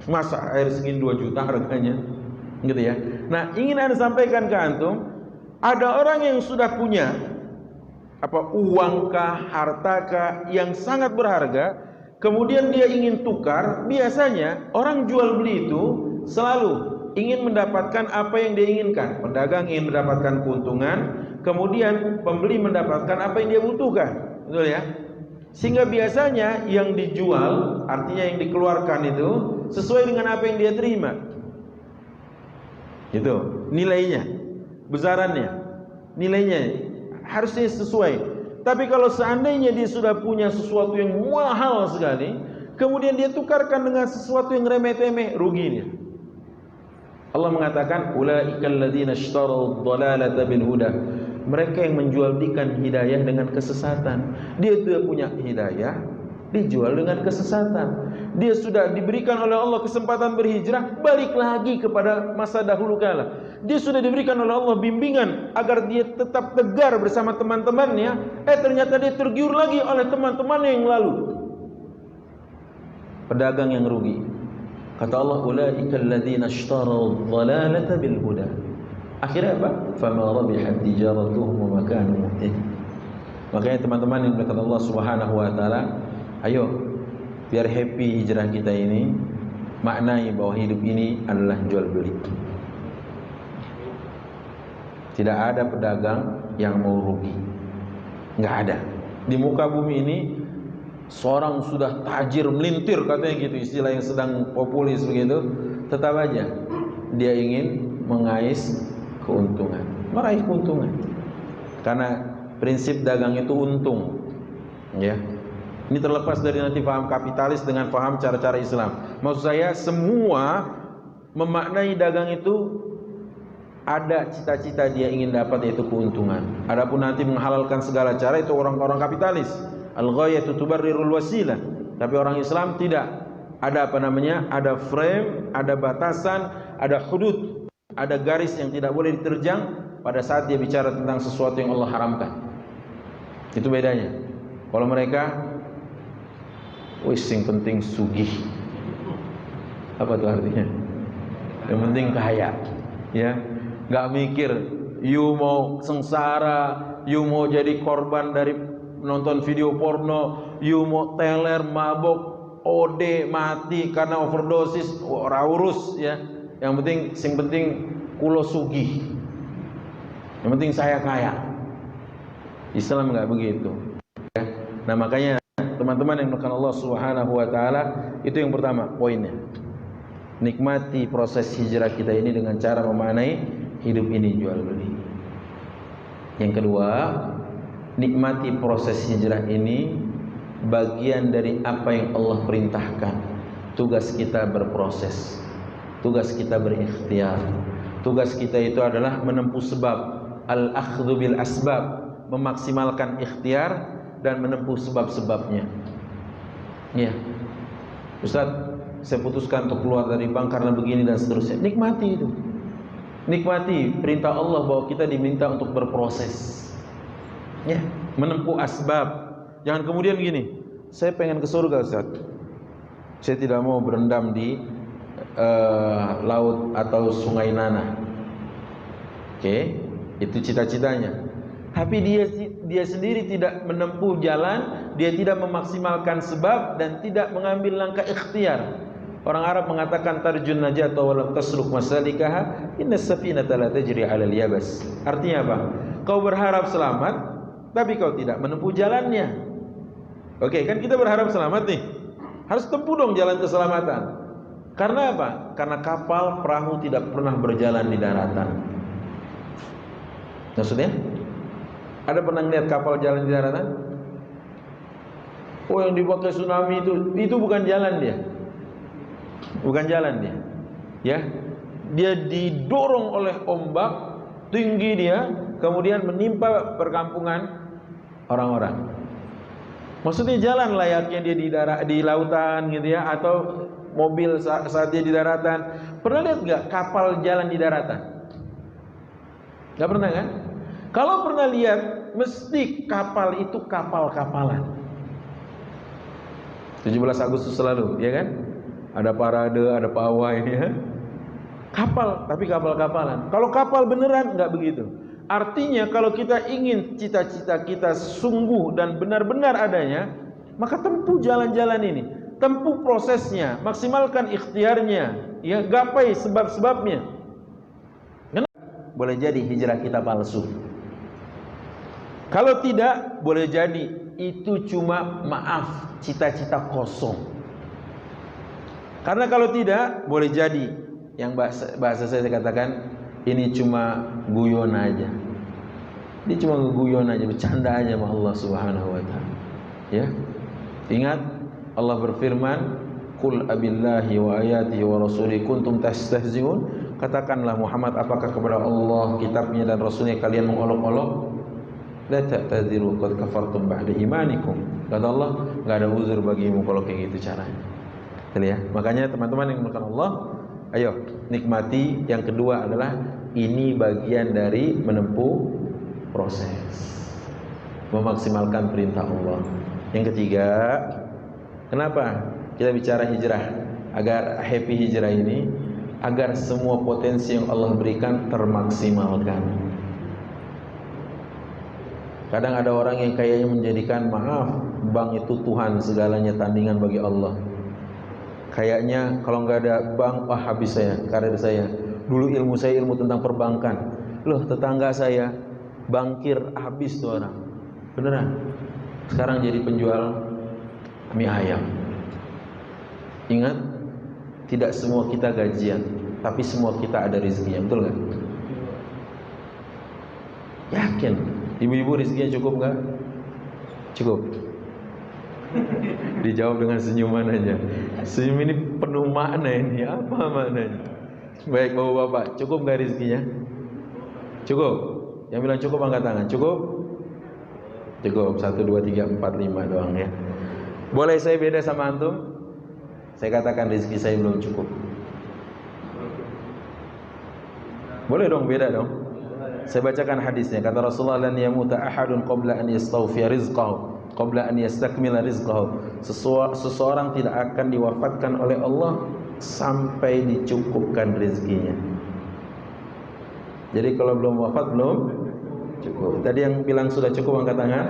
Masa air segini 2 juta harganya, gitu ya. Nah, ingin Anda sampaikan ke antum, ada orang yang sudah punya uangkah, hartakah yang sangat berharga, kemudian dia ingin tukar. Biasanya orang jual beli itu selalu ingin mendapatkan apa yang dia inginkan. Pedagang ingin mendapatkan keuntungan, kemudian pembeli mendapatkan apa yang dia butuhkan, betul ya? Sehingga biasanya yang dijual, artinya yang dikeluarkan itu sesuai dengan apa yang dia terima. Itu nilainya, besarannya, nilainya harusnya sesuai. Tapi kalau seandainya dia sudah punya sesuatu yang mahal sekali, kemudian dia tukarkan dengan sesuatu yang remeh-temeh, rugi dia. Allah mengatakan ulaikal ladzina ishtaraw ad-dalalata bil huda. Mereka yang menjual belikan hidayah dengan kesesatan. Dia tidak punya hidayah, dijual dengan kesesatan. Dia sudah diberikan oleh Allah kesempatan berhijrah, balik lagi kepada masa dahulu kala. Dia sudah diberikan oleh Allah bimbingan agar dia tetap tegar bersama teman-temannya, ternyata dia tergiur lagi oleh teman-temannya yang lalu. Pedagang yang rugi. Kata Allah, ulaikal ladzina ishtaraw ad-dalalata bil huda. Akhirnya apa? Fama rabihat tijaratuhum wa ma kanu muhtadin. Makanya teman-teman yang berkata Allah Subhanahu wa taala, ayo biar happy hijrah kita ini, maknai bahwa hidup ini adalah jual beli. Tidak ada pedagang yang mau rugi. Enggak ada. Di muka bumi ini seorang sudah tajir melintir, katanya gitu, istilah yang sedang populis begitu, tetap aja dia ingin mengais keuntungan, meraih keuntungan. Karena prinsip dagang itu untung, ya. Ini terlepas dari nanti paham kapitalis dengan paham cara-cara Islam. Maksud saya semua memaknai dagang itu ada cita-cita dia ingin dapat, yaitu keuntungan. Adapun nanti menghalalkan segala cara itu orang-orang kapitalis. Al-ghayatu tubarrirul wasilah. Tapi orang Islam tidak. Ada ada frame, ada batasan, ada hudud, ada garis yang tidak boleh diterjang pada saat dia bicara tentang sesuatu yang Allah haramkan. Itu bedanya. Kalau mereka yang penting sugih. Apa itu artinya? Yang penting kaya, ya. Nggak mikir you mau sengsara, you mau jadi korban dari nonton video porno, you mau teler, mabok, OD, mati karena overdosis, ora urus, ya. Yang penting kulo sugih. Yang penting saya kaya. Islam nggak begitu, ya. Nah, makanya teman-teman yang melakukan Allah Subhanahu wa taala, itu yang pertama poinnya. Nikmati proses hijrah kita ini dengan cara memaknai hidup ini jual beli. Yang kedua, nikmati proses hijrah ini bagian dari apa yang Allah perintahkan. Tugas kita berproses, tugas kita berikhtiar. Tugas kita itu adalah menempuh sebab, al-akhdhu bil asbab, memaksimalkan ikhtiar dan menempuh sebab-sebabnya. Ya, Ustaz, saya putuskan untuk keluar dari bank karena begini dan seterusnya. Nikmati itu. Nikmati perintah Allah bahwa kita diminta untuk berproses, ya, menempuh asbab. Jangan kemudian gini, saya pengen ke surga Ustaz, saya tidak mau berendam di laut atau sungai Nana. Oke, itu cita-citanya. Tapi dia sendiri tidak menempuh jalan, dia tidak memaksimalkan sebab dan tidak mengambil langkah ikhtiar. Orang Arab mengatakan tarjun najata wa lam tasluk masalikaha inna safinata la tajri 'alal yabas. Artinya apa? Kau berharap selamat tapi kau tidak menempuh jalannya. Oke, kan kita berharap selamat nih. Harus tempuh dong jalan keselamatan. Karena apa? Karena kapal perahu tidak pernah berjalan di daratan. Maksudnya? Ada pernah lihat kapal jalan di daratan? Oh, yang dipakai tsunami itu bukan jalan dia. Bukan jalan dia. Ya. Dia didorong oleh ombak tinggi dia, kemudian menimpa perkampungan orang-orang. Maksudnya jalan layaknya dia di lautan gitu ya, atau mobil saat dia di daratan. Pernah lihat nggak kapal jalan di daratan? Nggak pernah kan? Kalau pernah lihat, mesti kapal itu kapal-kapalan. 17 Agustus lalu, ya kan? Ada parade, ada pawai, ya. Kapal, tapi kapal-kapalan. Kalau kapal beneran nggak begitu. Artinya kalau kita ingin cita-cita kita sungguh dan benar-benar adanya, maka tempuh jalan-jalan ini, tempuh prosesnya, maksimalkan ikhtiarnya, ya, gapai sebab-sebabnya. Boleh jadi hijrah kita palsu. Kalau tidak, boleh jadi itu cuma maaf, cita-cita kosong. Karena kalau tidak, boleh jadi yang bahasa saya katakan ini cuma guyon aja. Dia cuma ngeguyon aja, bercanda aja sama Allah Subhanahu wa taala. Ya. Ingat Allah berfirman, "Qul abillahi wa ayatihi wa rasulihi kuntum tastahzi'un." Katakanlah Muhammad, apakah kepada Allah, kitabnya dan rasulnya kalian mengolok-olok? La ta'tadiru qad kafartum ba'da imanikum. Kata Allah, enggak ada uzur bagimu kalau kayak gitu caranya. Ya, makanya teman-teman yang dimuliakan Allah, ayo nikmati. Yang kedua adalah ini bagian dari menempuh proses, memaksimalkan perintah Allah. Yang ketiga, kenapa kita bicara hijrah? Agar happy hijrah ini, agar semua potensi yang Allah berikan termaksimalkan. Kadang ada orang yang kayaknya menjadikan, maaf, bank itu Tuhan segalanya, tandingan bagi Allah. Kayaknya kalau nggak ada bank, wah habis saya, karir saya. Dulu ilmu saya ilmu tentang perbankan. Loh, tetangga saya bankir, habis tuh orang. Beneran. Sekarang jadi penjual mie ayam. Ingat, tidak semua kita gajian, tapi semua kita ada rezekinya, betul nggak? Yakin? Ibu-ibu rezekinya cukup nggak? Cukup. Dijawab dengan senyuman aja. Senyum ini penuh makna ini. Apa maknanya? Baik bapak-bapak, cukup nggak rezekinya? Cukup. Yang bilang cukup angkat tangan. Cukup? Cukup. 1, 2, 3, 4, 5 doang ya. Boleh saya beda sama antum? Saya katakan rezeki saya belum cukup. Boleh dong, beda dong. Saya bacakan hadisnya. Kata Rasulullah, lan yamuta ahadun qabla an yastawfiya rizqahu qabla an yastakmila rizqahu. Seseorang tidak akan diwafatkan oleh Allah sampai dicukupkan rezekinya. Jadi kalau belum wafat belum cukup. Tadi yang bilang sudah cukup angkat tangan.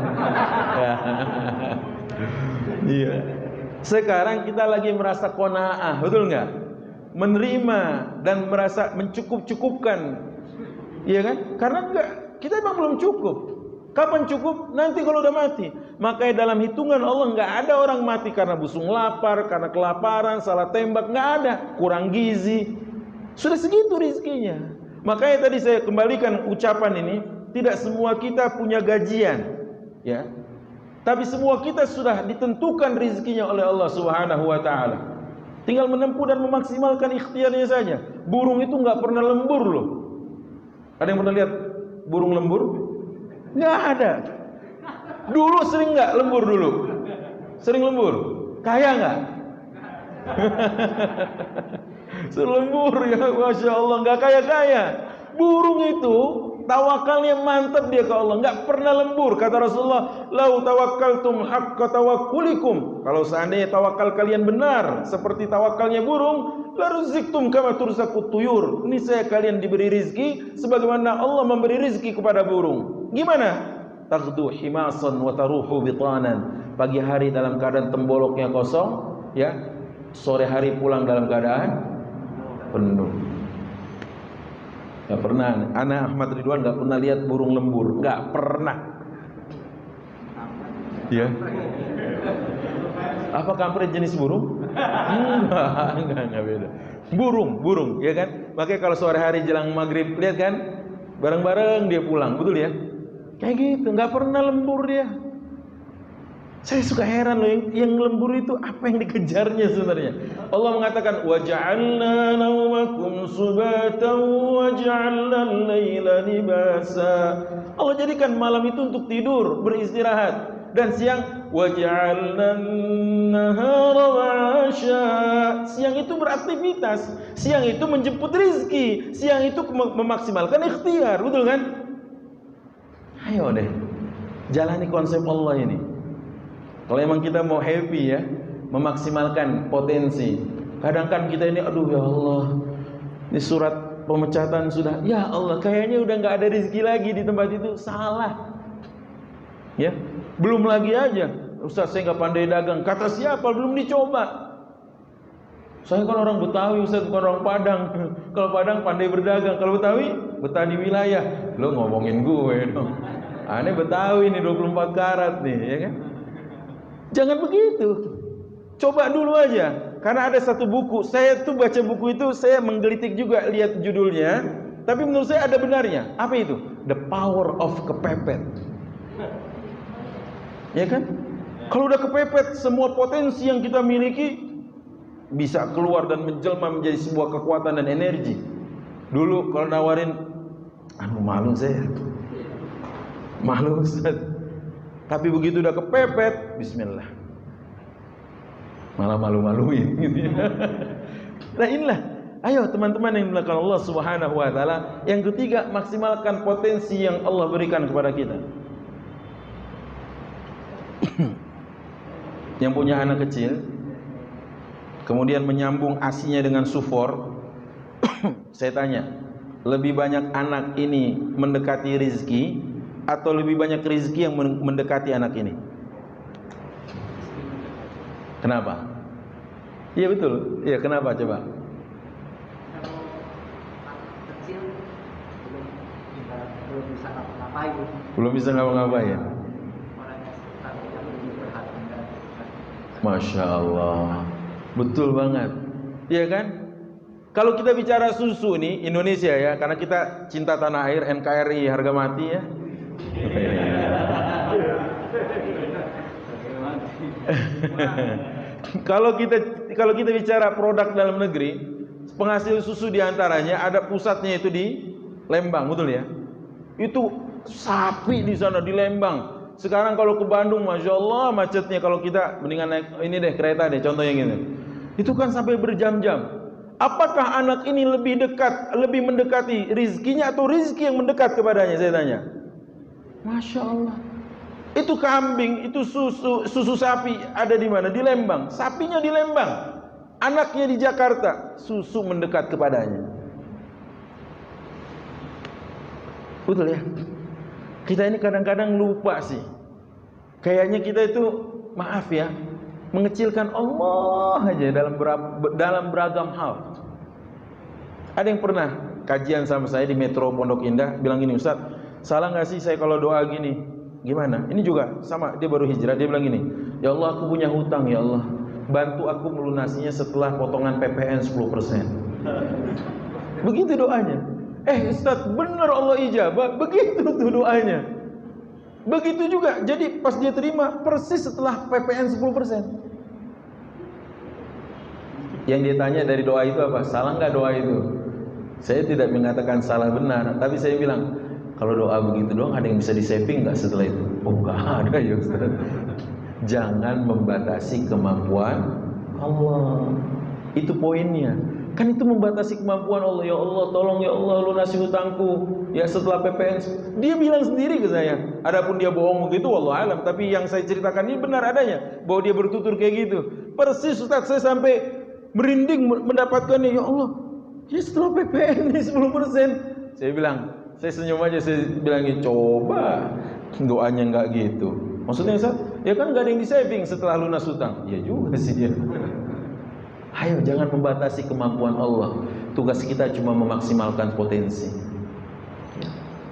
Iya. Sekarang kita lagi merasa qanaah, betul nggak? Menerima dan merasa mencukup-cukupkan. Iya kan? Karena enggak, kita emang belum cukup. Kapan cukup? Nanti kalau udah mati. Makanya dalam hitungan Allah nggak ada orang mati karena busung lapar, karena kelaparan, salah tembak, nggak ada. Kurang gizi. Sudah segitu rezekinya. Makanya tadi saya kembalikan ucapan ini, tidak semua kita punya gajian, ya. Tapi semua kita sudah ditentukan rezekinya oleh Allah Subhanahu wa taala. Tinggal menempuh dan memaksimalkan ikhtiarnya saja. Burung itu nggak pernah lembur loh. Ada yang pernah lihat burung lembur? Nggak ada. Dulu sering nggak lembur dulu? Sering lembur? Kaya nggak? Sering lembur ya, masya Allah, nggak kaya-kaya. Burung itu tawakalnya mantap dia ke Allah, nggak pernah lembur. Kata Rasulullah, "Lau tawakkaltum haqqa tawakkulikum." Kalau seandainya tawakal kalian benar seperti tawakalnya burung, la ruziktum kama turzaqut tuyur. Ini saya kalian diberi rizki sebagaimana Allah memberi rizki kepada burung. Gimana? Taghdu himasan wa taruhu bitanan. Pagi hari dalam keadaan temboloknya kosong, ya. Sore hari pulang dalam keadaan penuh. Gak pernah, Ana Ahmad Ridwan gak pernah lihat burung lembur, gak pernah. Ya. Apa kampret jenis burung? Enggak beda. Burung, ya kan? Makanya kalau sore hari jelang maghrib, lihat kan, bareng-bareng dia pulang, betul ya? Kayak gitu, gak pernah lembur dia. Saya suka heran loh, yang lembur itu apa yang dikejarnya sebenarnya? Allah mengatakan waja'alna naumakum subatan waja'alna al-laila libasa. Allah jadikan malam itu untuk tidur, beristirahat, dan siang waja'alna an-nahara ma'asha. Siang itu beraktivitas, siang itu menjemput rizki, siang itu memaksimalkan ikhtiar, betul kan? Ayo deh, jalani konsep Allah ini. Kalau emang kita mau happy ya, memaksimalkan potensi. Kadang kan kita ini, aduh ya Allah, ini surat pemecatan sudah, ya Allah, kayaknya udah nggak ada rezeki lagi di tempat itu. Salah. Ya, belum lagi aja. Ustaz, saya nggak pandai dagang. Kata siapa? Belum dicoba. Saya kan orang Betawi, Ustaz, bukan orang Padang. Kalau Padang pandai berdagang, kalau Betawi betah di wilayah. Lo ngomongin gue dong. Aneh Betawi nih 24 karat nih, ya kan? Jangan begitu. Coba dulu aja. Karena ada satu buku, saya tuh baca buku itu, saya menggelitik juga lihat judulnya, tapi menurut saya ada benarnya. Apa itu? The Power of Kepepet. Ya kan? Kalau udah kepepet, semua potensi yang kita miliki bisa keluar dan menjelma menjadi sebuah kekuatan dan energi. Dulu kalau nawarin, malu saya. Malu Ustaz. Tapi begitu udah kepepet, bismillah. Malah malu-maluin gitu ya. Nah inilah, ayo teman-teman yang dimuliakan Allah Subhanahu wa taala. Yang ketiga, maksimalkan potensi yang Allah berikan kepada kita. Yang punya anak kecil, kemudian menyambung asinya dengan sufor. Saya tanya, lebih banyak anak ini mendekati rizki atau lebih banyak rezeki yang mendekati anak ini? Kenapa? Iya betul. Iya, kenapa coba? Kecil belum bisa ngapa-ngapain. Belum bisa ngapa-ngapain. Masya Allah, betul banget. Iya kan? Kalau kita bicara susu nih Indonesia ya, karena kita cinta tanah air, NKRI harga mati ya. Kalau kita bicara produk dalam negeri, penghasil susu diantaranya ada pusatnya itu di Lembang, betul ya? Itu sapi di sana di Lembang. Sekarang kalau ke Bandung, masya Allah macetnya. Kalau kita mendingan naik ini deh, kereta deh, contohnya gitu. Itu kan sampai berjam-jam. Apakah anak ini lebih dekat, lebih mendekati rizkinya atau rizki yang mendekat kepadanya? Saya tanya. Masya Allah. Itu kambing, itu susu sapi ada di mana? Di Lembang. Sapinya di Lembang, anaknya di Jakarta. Susu mendekat kepadanya. Betul ya? Kita ini kadang-kadang lupa sih. Kayaknya kita itu, maaf ya, mengecilkan Allah aja dalam beragam hal. Ada yang pernah kajian sama saya di Metro Pondok Indah, bilang gini, Ustaz, salah nggak sih saya kalau doa gini? Gimana? Ini juga sama, dia baru hijrah, dia bilang gini, ya Allah, aku punya hutang, ya Allah, bantu aku melunasinya setelah potongan PPN 10%. Begitu doanya. Ustaz, benar Allah ijabah. Begitu tuh doanya. Begitu juga, jadi pas dia terima persis setelah PPN 10%. Yang dia tanya dari doa itu apa? Salah nggak doa itu? Saya tidak mengatakan salah benar, tapi saya bilang, kalau doa begitu doang ada yang bisa di saving nggak setelah itu? Oh nggak ada ya Ustaz. Jangan membatasi kemampuan Allah. Itu poinnya. Kan itu membatasi kemampuan Allah. Ya Allah, tolong ya Allah lunasi hutangku. Ya setelah PPN, dia bilang sendiri ke saya. Adapun dia bohong begitu, wallahu alam. Tapi yang saya ceritakan ini benar adanya, bahwa dia bertutur kayak gitu. Persis Ustaz, saya sampai merinding mendapatkannya. Ya Allah, ya setelah PPN ini 10%. Saya bilang, saya senyum aja, saya bilangin coba doanya nggak gitu. Maksudnya Ustaz, ya kan nggak ada yang di saving setelah lunas hutang. Ya juga sih ya. Ayo jangan membatasi kemampuan Allah. Tugas kita cuma memaksimalkan potensi.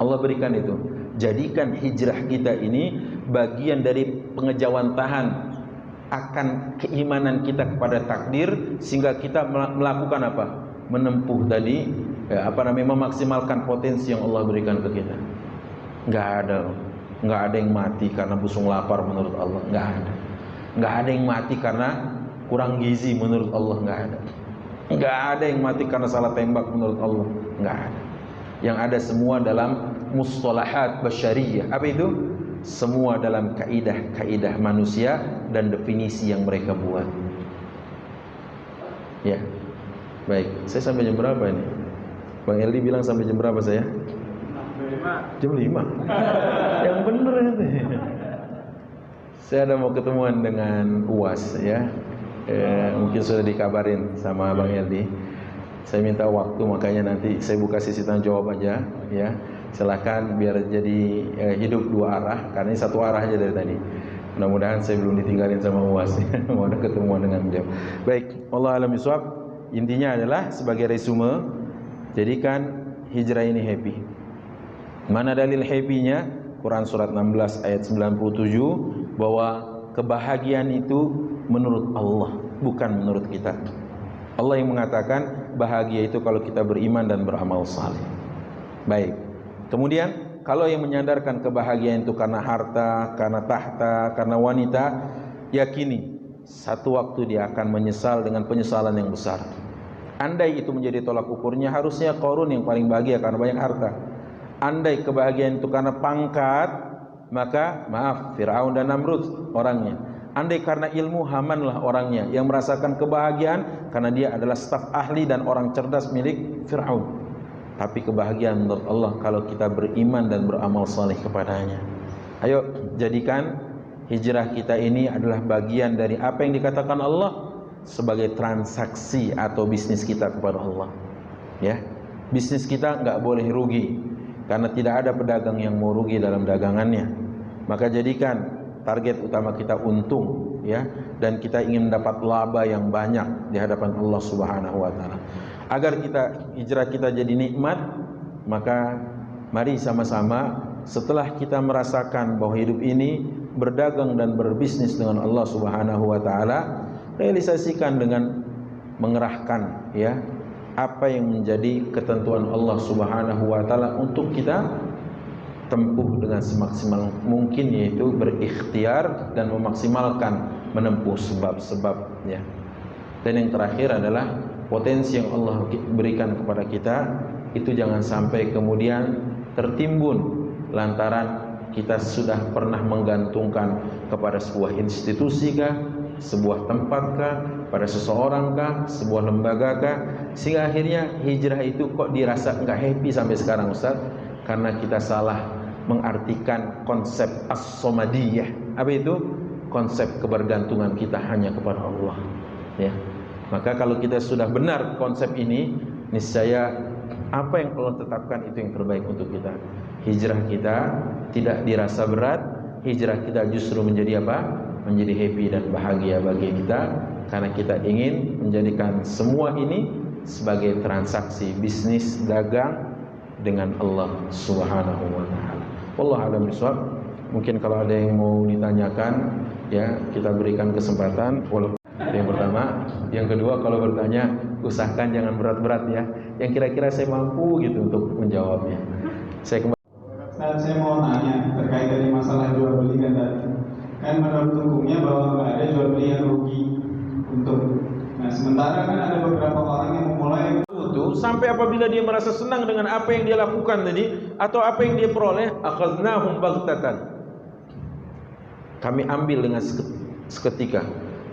Allah berikan itu. Jadikan hijrah kita ini bagian dari pengejawantahan akan keimanan kita kepada takdir, sehingga kita melakukan apa? Menempuh tadi memaksimalkan potensi yang Allah berikan ke kita. Nggak ada yang mati karena busung lapar menurut Allah. Nggak ada yang mati karena kurang gizi menurut Allah, nggak ada yang mati karena salah tembak menurut Allah, nggak ada. Yang ada semua dalam mustalahat basyariyah. Apa itu? Semua dalam kaidah manusia dan definisi yang mereka buat. Ya, baik. Saya sampai jam berapa ini? Bang Eldi bilang sampai jam berapa saya? Jam 5. Yang bener itu. Saya ada mau ketemuan dengan UAS ya. Mungkin sudah dikabarin sama Bang Eldi. Saya minta waktu, makanya nanti saya buka sisi tanya jawab aja ya. Silakan biar jadi hidup dua arah, karena ini satu arah aja dari tadi. Mudah-mudahan saya belum ditinggalin sama UAS ya. Mau ada ketemuan dengan beliau. Baik, Allah alam bisawab. Intinya adalah sebagai resume, jadikan hijrah ini happy. Mana dalil happy-nya? Quran surat 16 ayat 97 bahwa kebahagiaan itu menurut Allah, bukan menurut kita. Allah yang mengatakan bahagia itu kalau kita beriman dan beramal saleh. Baik. Kemudian kalau yang menyandarkan kebahagiaan itu karena harta, karena tahta, karena wanita, yakini satu waktu dia akan menyesal dengan penyesalan yang besar. Andai itu menjadi tolak ukurnya, harusnya Qarun yang paling bahagia karena banyak harta. Andai kebahagiaan itu karena pangkat, maka maaf, Fir'aun dan Namrud orangnya. Andai karena ilmu, Hamanlah orangnya yang merasakan kebahagiaan karena dia adalah staf ahli dan orang cerdas milik Fir'aun. Tapi kebahagiaan menurut Allah kalau kita beriman dan beramal saleh kepadanya. Ayo jadikan hijrah kita ini adalah bagian dari apa yang dikatakan Allah sebagai transaksi atau bisnis kita kepada Allah. Ya, bisnis kita nggak boleh rugi karena tidak ada pedagang yang mau rugi dalam dagangannya. Maka jadikan target utama kita untung ya, dan kita ingin mendapat laba yang banyak di hadapan Allah Subhanahu wa taala. Agar hijrah kita jadi nikmat, maka mari sama-sama setelah kita merasakan bahwa hidup ini berdagang dan berbisnis dengan Allah Subhanahu wa taala, realisasikan dengan mengerahkan ya apa yang menjadi ketentuan Allah Subhanahu wa taala untuk kita tempuh dengan semaksimal mungkin, yaitu berikhtiar dan memaksimalkan menempuh sebab-sebab ya. Dan yang terakhir adalah potensi yang Allah berikan kepada kita itu jangan sampai kemudian tertimbun lantaran kita sudah pernah menggantungkan kepada sebuah institusi kah, sebuah tempat kah, pada seseorang kah, sebuah lembaga kah, sehingga akhirnya hijrah itu kok dirasa enggak happy sampai sekarang Ustaz, karena kita salah mengartikan konsep as-somadiyah. Apa itu? Konsep kebergantungan kita hanya kepada Allah ya. Maka kalau kita sudah benar konsep ini, niscaya apa yang Allah tetapkan itu yang terbaik untuk kita. Hijrah kita tidak dirasa berat, hijrah kita justru menjadi apa? Menjadi happy dan bahagia bagi kita, karena kita ingin menjadikan semua ini sebagai transaksi bisnis dagang dengan Allah Subhanahu wa taala. Wallahu a'lam bishawab. Mungkin kalau ada yang mau ditanyakan ya, kita berikan kesempatan. Yang pertama, yang kedua kalau bertanya usahakan jangan berat-berat ya. Yang kira-kira saya mampu gitu untuk menjawabnya. Saya mau tanya terkait dari masalah jual beli kan tadi. Kan menurut hukumnya bahwa nggak ada jual beli yang rugi untuk. Nah sementara kan ada beberapa orang yang memulai itu sampai apabila dia merasa senang dengan apa yang dia lakukan tadi atau apa yang dia peroleh, akhaznahum baghtatan. Kami ambil dengan seketika.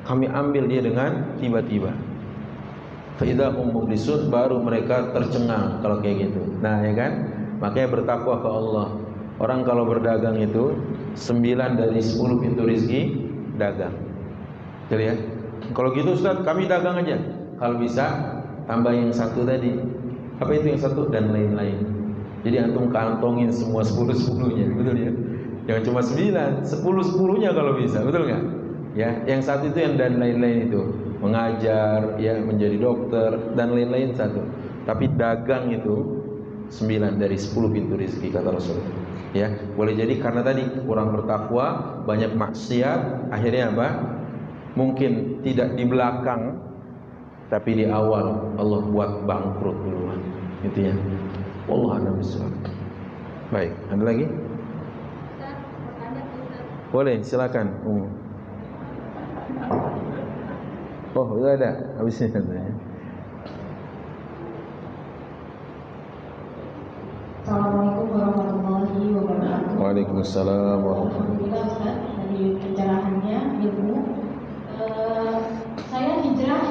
Kami ambil dia dengan tiba-tiba. fa idahum mublisun, baru mereka tercengang kalau kayak gitu. Nah, ya kan? Makanya bertakwa ke Allah. Orang kalau berdagang itu 9 dari 10 pintu rizki dagang. Betul ya? Kalau gitu Ustaz, kami dagang aja. Kalau bisa tambah yang satu tadi. Apa itu yang satu? Dan lain-lain. Jadi antum kantongin semua 10-10-nya, betul ya? Jangan cuma 9, 10-10-nya kalau bisa, betul nggak? Ya, yang satu itu yang dan lain-lain itu, mengajar, ya, menjadi dokter dan lain-lain satu. Tapi dagang itu 9 dari 10 pintu rezeki kata Rasul. Ya, boleh jadi karena tadi kurang bertakwa, banyak maksiat, akhirnya apa? Mungkin tidak di belakang, tapi di awal Allah buat bangkrut duluan. Gitu ya. Wallahu a'lam bishawab. Baik, ada lagi? Boleh, silakan. Oh, udah ada. Habisnya katanya. Assalamualaikum warahmatullahi wabarakatuh. Waalaikumsalam warahmatullahi wabarakatuh. Alhamdulillah Ustaz, dari pencerahannya ilmu. Saya hijrah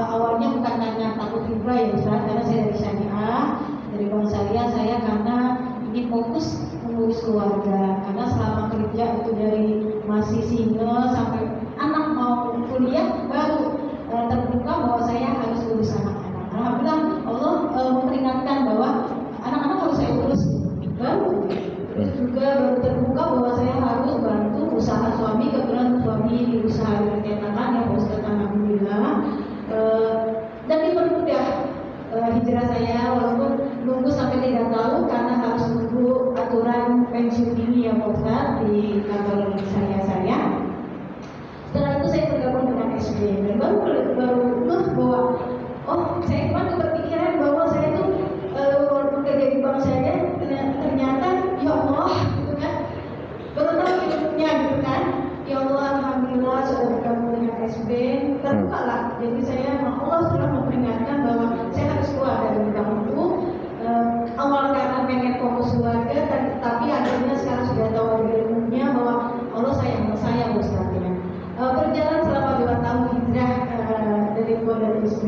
awalnya bukan karena takut hijrah ya Ustaz, karena saya dari syariah, dari bank syariah saya karena ingin fokus mengurus keluarga. Karena selama kerja itu dari masih single sampai anak mau kuliah baru terbuka bahwa saya harus urus anak-anak. Alhamdulillah Allah memperingatkan bahwa anak-anak harus saya urus. Baru juga baru terbuka bahwa saya harus bantu usaha suami. Kebetulan suami di usaha percetakan ya Ustaz, alhamdulillah. Dan dipermudah hijrah saya walaupun nunggu sampai 3 tahun karena harus nunggu aturan pensiun ini ya Ustaz di kantor saya. Setelah itu saya bergabung dengan SB dan baru bahwa saya kemarin berpikiran bahwa saya itu walaupun kerja di bank saya ternyata ya Allah gitu kan, baru tahu hidupnya gitu kan. Ya Allah, alhamdulillah sudah bergabung dengan SB, terbuka lah. Jadi saya Allah sudah memperingatkan bahwa saya harus keluar dari bidang itu. Awal karena pengen fokus keluarga, tapi akhirnya sekarang sudah tahu ilmunya bahwa Allah sayang sama saya Ustaz ya. Berjalan selama 2 tahun hijrah dari SB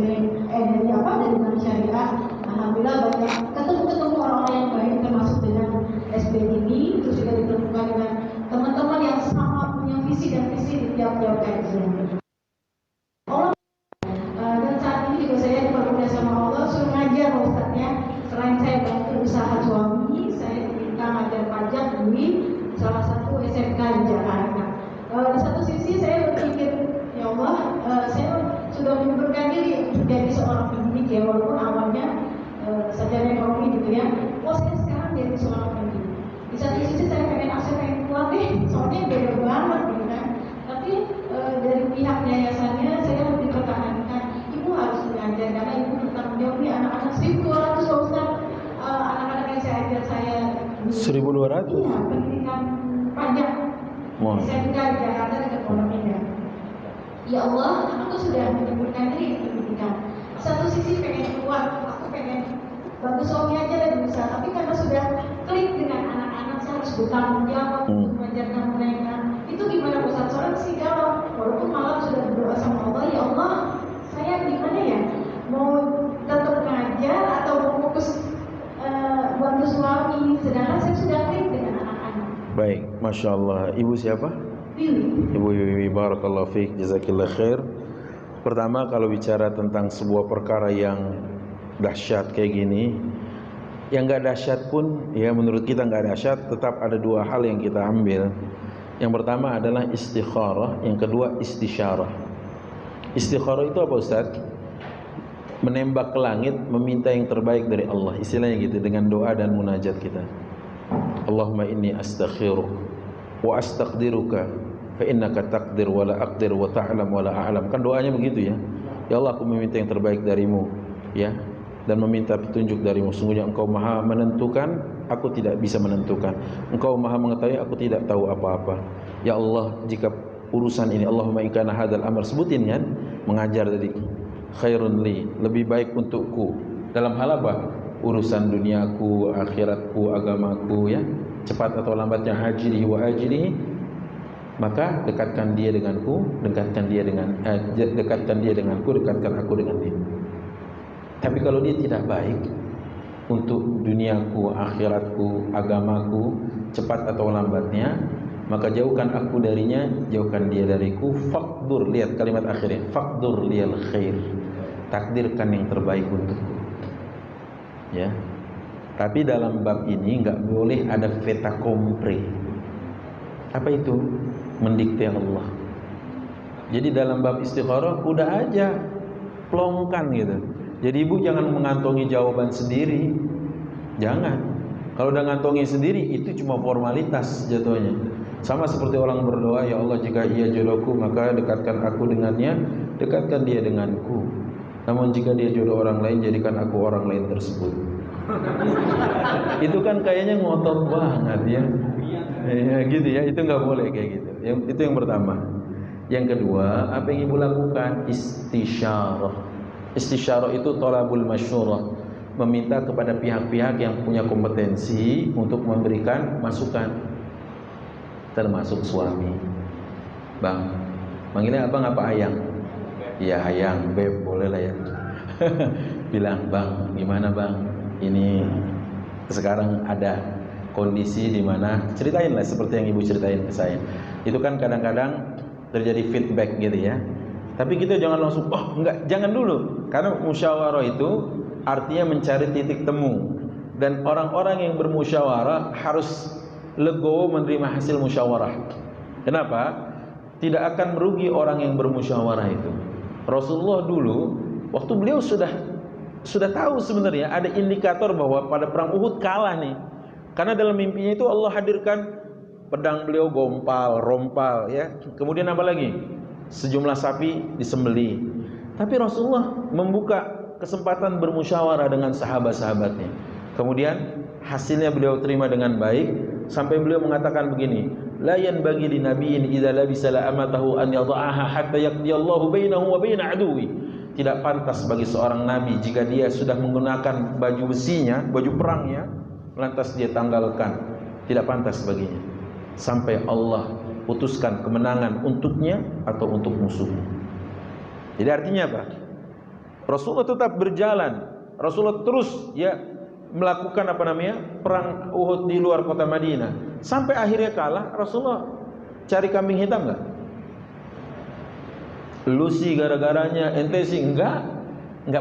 dari bank syariah. Alhamdulillah banyak ketemu orang-orang yang baik termasuk dengan SB ini, terus juga ditemukan dengan teman-teman yang sama punya visi dan misi di tiap-tiap kajian. Dan saat ini juga saya dipermudah sama Allah suruh ngajar Ustaznya. Selain saya bantu usaha suami, saya diminta ngajar pajak di salah satu SMK di Jakarta. Di satu sisi saya berpikir, ya Allah, saya sudah mengundurkan diri menjadi seorang pendidik ya, walaupun awalnya sarjana ekonomi gitu ya. Saya sekarang jadi seorang pendidik. Di satu sisi saya pengen keluar deh, soalnya beda banget gitu kan. Tapi dari pihak yayasannya saya lebih pertahankan, ibu harus mengajar karena ibu bertanggung jawab di anak-anak 1.200 Ustaz. Anak-anak yang saya ajar saya 1.200? Iya, pendidikan pajak. Saya tinggal di Jakarta dekat Pondok Indah. Ya Allah, aku sudah menyebutkan diri pendidikan. Satu sisi pengen keluar, aku pengen bantu suami aja dan bisa. Tapi karena sudah klik dengan anak-anak, saya harus bertanggung jawab mengajarkan mereka. Itu gimana Ustaz? Soalnya sih kalau walaupun malam sudah berdoa sama Allah, ya Allah, saya gimana ya? Mau tetap ngajar atau mau fokus bantu suami? Sedangkan saya sudah klik dengan anak-anak. Baik, Masya Allah. Ibu siapa? Ibu Wiwi, barakallahu fiik, jazakillah khair. Pertama, kalau bicara tentang sebuah perkara yang dahsyat kayak gini, yang gak dahsyat pun, ya menurut kita gak dahsyat, tetap ada 2 hal yang kita ambil. Yang pertama adalah istikharah, yang kedua istisyarah. Istikharah itu apa Ustaz? Menembak ke langit, meminta yang terbaik dari Allah, istilahnya gitu, dengan doa dan munajat kita. Allahumma inni astaghfiruk wa astaqdiruka fa innaka taqdir wa la aqdir wa ta'lam wa la a'lam. Kan doanya begitu ya. Ya Allah, aku meminta yang terbaik darimu ya, dan meminta petunjuk darimu. Sungguhnya Engkau Maha menentukan, aku tidak bisa menentukan. Engkau Maha mengetahui, aku tidak tahu apa-apa. Ya Allah, jika urusan ini, Allahumma in kana hadzal amr, sebutin kan, mengajar tadi, khairun li, lebih baik untukku. Dalam hal apa? Urusan duniaku, akhiratku, agamaku ya. Cepat atau lambatnya ajilihi wa ajilihi, maka dekatkan dia denganku, dekatkan dia denganku, dekatkan aku dengan dia. Tapi kalau dia tidak baik untuk duniaku, akhiratku, agamaku, cepat atau lambatnya, maka jauhkan aku darinya, jauhkan dia dariku. Faqdur, lihat kalimat akhirnya, faqdur liyal khair, takdirkan yang terbaik untukku. Ya. Tapi dalam bab ini nggak boleh ada fait accompli. Apa itu? Mendikte Allah. Jadi dalam bab istikharah udah aja plongkan gitu. Jadi ibu jangan mengantongi jawaban sendiri. Jangan. Kalau udah ngantongi sendiri itu cuma formalitas jatuhnya. Sama seperti orang berdoa, ya Allah jika ia jodohku maka dekatkan aku dengannya, dekatkan dia denganku. Namun jika dia jodoh orang lain, jadikan aku orang lain tersebut. Itu kan kayaknya ngotot banget ya. Ya gitu ya, itu nggak boleh kayak gitu. Itu yang pertama. Yang kedua, apa yang ibu lakukan? Istisyarah. Istisyarah itu thalabul masyurah, meminta kepada pihak-pihak yang punya kompetensi untuk memberikan masukan, termasuk suami. Bang, manggilnya abang apa ayang? Iya ayang, beb, boleh lah ya. Bilang, bang, gimana bang? Ini sekarang ada kondisi di mana, ceritain lah seperti yang ibu ceritain ke saya. Itu kan kadang-kadang terjadi feedback gitu ya. Tapi kita jangan langsung, oh enggak, jangan dulu. Karena musyawarah itu artinya mencari titik temu. Dan orang-orang yang bermusyawarah harus legowo menerima hasil musyawarah. Kenapa? Tidak akan merugi orang yang bermusyawarah itu. Rasulullah dulu, waktu beliau sudah tahu sebenarnya ada indikator bahwa pada perang Uhud kalah nih. Karena dalam mimpinya itu Allah hadirkan pedang beliau gompal, rompal ya. Kemudian apa lagi? Sejumlah sapi disembelih. Tapi Rasulullah membuka kesempatan bermusyawarah dengan sahabat-sahabatnya. Kemudian hasilnya beliau terima dengan baik sampai beliau mengatakan begini, la yanbaghi li nabiyyin idza labisa la'amatahu an yadha'aha hatta yaqdiyallahu bainahu wa bain aduwi. Tidak pantas bagi seorang nabi jika dia sudah menggunakan baju besinya, baju perangnya, lantas dia tanggalkan. Tidak pantas baginya sampai Allah putuskan kemenangan untuknya atau untuk musuhnya. Jadi artinya apa? Rasulullah tetap berjalan. Rasulullah terus ya melakukan perang Uhud di luar kota Madinah sampai akhirnya kalah. Rasulullah cari kambing hitam enggak? Lu sih gara-garanya, ente sih enggak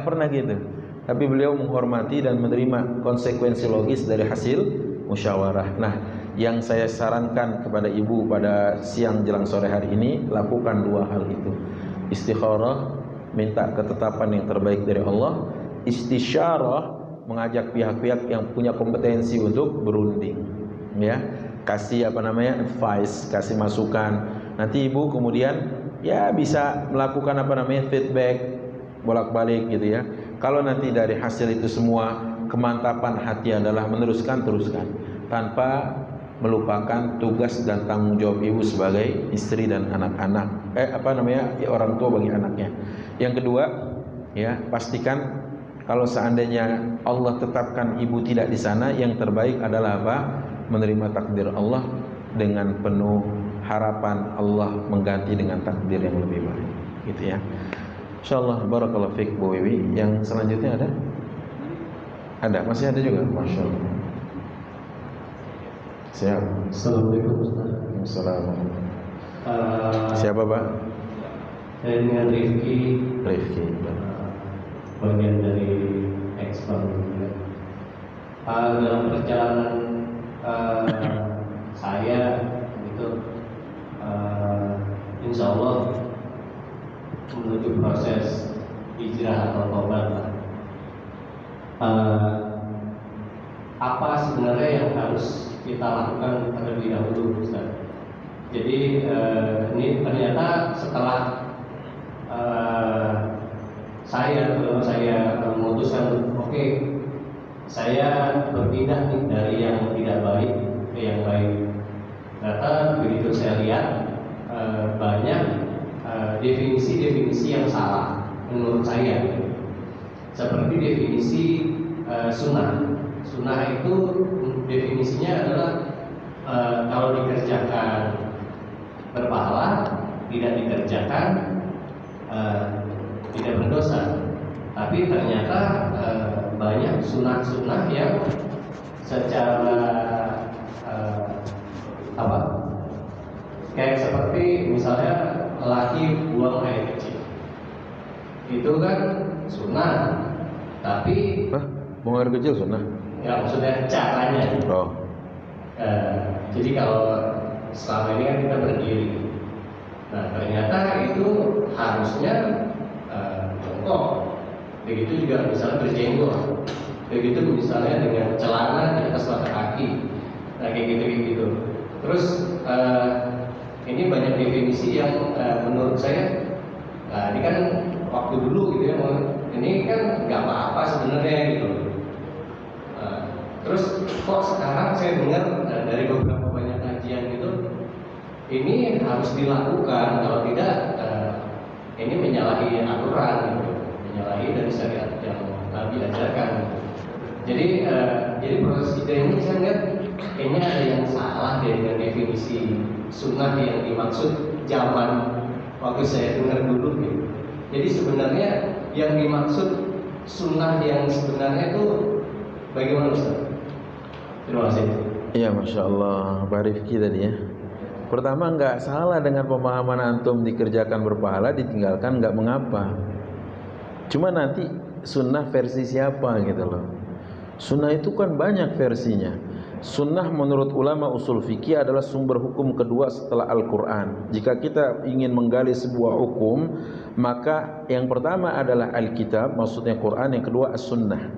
pernah gitu. Tapi beliau menghormati dan menerima konsekuensi logis dari hasil musyawarah. Nah, yang saya sarankan kepada ibu pada siang jelang sore hari ini, lakukan dua hal itu. Istikharah, minta ketetapan yang terbaik dari Allah. Istisyarah, mengajak pihak-pihak yang punya kompetensi untuk berunding, ya, kasih advice, kasih masukan. Nanti ibu kemudian ya bisa melakukan feedback bolak-balik gitu ya. Kalau nanti dari hasil itu semua kemantapan hati adalah meneruskan, teruskan tanpa melupakan tugas dan tanggung jawab ibu sebagai istri dan anak-anak, orang tua bagi anaknya. Yang kedua, ya, pastikan kalau seandainya Allah tetapkan ibu tidak di sana, yang terbaik adalah apa? Menerima takdir Allah dengan penuh harapan Allah mengganti dengan takdir yang lebih baik, gitu ya. Insyaallah, barakallahu fiik Bu Wiwi. Yang selanjutnya ada? Ada, masih ada juga, masyaallah. Siap. Assalamualaikum Ustaz. Assalamualaikum. Siapa Pak? Saya dengan Rifki. Bagian dari ekspor. Dalam perjalanan saya itu, insya Allah menuju proses hijrah atau tobat. Apa sebenarnya yang harus kita lakukan terlebih dahulu, Ustaz? Jadi ini ternyata setelah saya memutuskan, oke, saya berpindah nih dari yang tidak baik ke yang baik. Ternyata begitu saya lihat banyak definisi-definisi yang salah menurut saya. Seperti definisi sunnah. Sunnah itu definisinya adalah kalau dikerjakan berpahala, tidak dikerjakan tidak berdosa. Tapi tapi ternyata banyak sunnah-sunnah yang secara kayak seperti misalnya laki buang air kecil, itu kan sunnah, tapi buang air kecil sunnah? Ya maksudnya caranya. Oh. Jadi kalau selama ini kan kita berdiri, nah ternyata itu harusnya jongkok. Begitu juga misalnya berjenggot, begitu misalnya dengan celana di atas mata kaki, nah kayak gitu. Terus ini banyak definisi yang menurut saya, ini kan waktu dulu gitu ya, ini kan nggak apa-apa sebenarnya gitu. Terus kok sekarang saya dengar dari beberapa banyak kajian gitu, ini harus dilakukan, kalau tidak ini menyalahi aturan gitu, menyalahi dari syariat yang Nabi ajarkan. Jadi proses ini saya lihat kayaknya ada yang salah deh dengan definisi sunnah yang dimaksud zaman waktu saya dengar dulu gitu. Jadi sebenarnya yang dimaksud sunnah yang sebenarnya itu bagaimana Ustaz? Terima kasih. Iya, Masya Allah, Pak Rifki tadi ya. Pertama, nggak salah dengan pemahaman antum dikerjakan berpahala, ditinggalkan nggak mengapa. Cuma nanti sunnah versi siapa gitu loh. Sunnah itu kan banyak versinya. Sunnah menurut ulama usul fikih adalah sumber hukum kedua setelah Al-Quran. Jika kita ingin menggali sebuah hukum, maka yang pertama adalah Alkitab, maksudnya Quran, yang kedua As-Sunnah.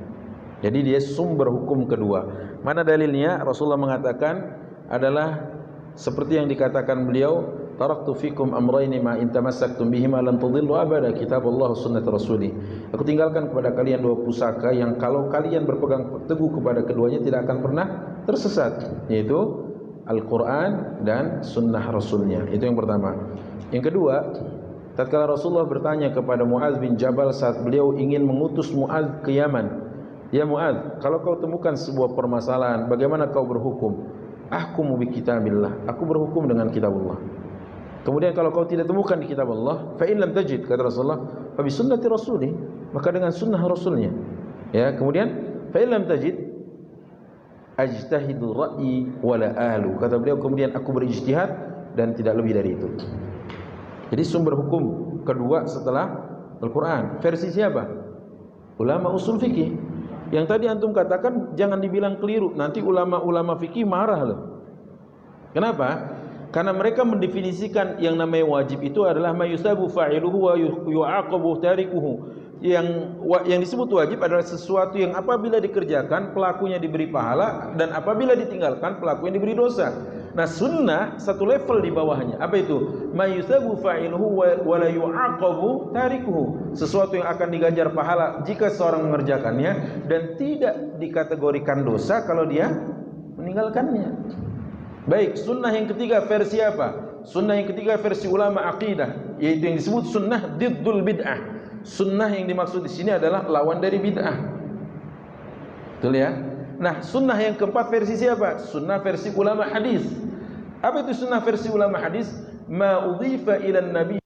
Jadi dia sumber hukum kedua. Mana dalilnya? Rasulullah mengatakan adalah seperti yang dikatakan beliau, taraktu fikum amrayni ma in tamassaktum bihima lan tadhillu abada, kitabullah sunnat rasulih. Aku tinggalkan kepada kalian dua pusaka yang kalau kalian berpegang teguh kepada keduanya tidak akan pernah tersesat, yaitu Al-Quran dan sunnah Rasulnya. Itu yang pertama. Yang kedua, tatkala Rasulullah bertanya kepada Mu'adz bin Jabal saat beliau ingin mengutus Mu'adz ke Yaman, ya Mu'adz, kalau kau temukan sebuah permasalahan, bagaimana kau berhukum? Ahkumu bi kitabillah, aku berhukum dengan kitabullah. Kemudian kalau kau tidak temukan di kitab Allah, fa in lam tajid, kata Rasulullah, fa bi sunnati rasulih, maka dengan sunnah rasulnya. Ya, kemudian fa in lam tajid ajtahidu ra'yi wala ahlu, kata beliau, kemudian aku berijtihad dan tidak lebih dari itu. Jadi sumber hukum kedua setelah Al-Quran, versi siapa? Ulama usul fikih. Yang tadi antum katakan jangan dibilang keliru, nanti ulama-ulama fikih marah loh. Kenapa? Karena mereka mendefinisikan yang namanya wajib itu adalah mayusabu fa'iluhu wa yu'aqabu tarikuhu. Yang disebut wajib adalah sesuatu yang apabila dikerjakan pelakunya diberi pahala, dan apabila ditinggalkan pelakunya diberi dosa. Nah, sunnah satu level di bawahnya. Apa itu? Mayusabu fa'iluhu wa la yu'aqabu tarikuhu. Sesuatu yang akan diganjar pahala jika seorang mengerjakannya dan tidak dikategorikan dosa kalau dia meninggalkannya. Baik, sunnah yang ketiga versi apa? Sunnah yang ketiga versi ulama aqidah, yaitu yang disebut sunnah diddul bid'ah. Sunnah yang dimaksud di sini adalah lawan dari bid'ah. Betul ya? Nah, sunnah yang keempat versi siapa? Sunnah versi ulama hadis. Apa itu sunnah versi ulama hadis? Ma udhifa ila nabi,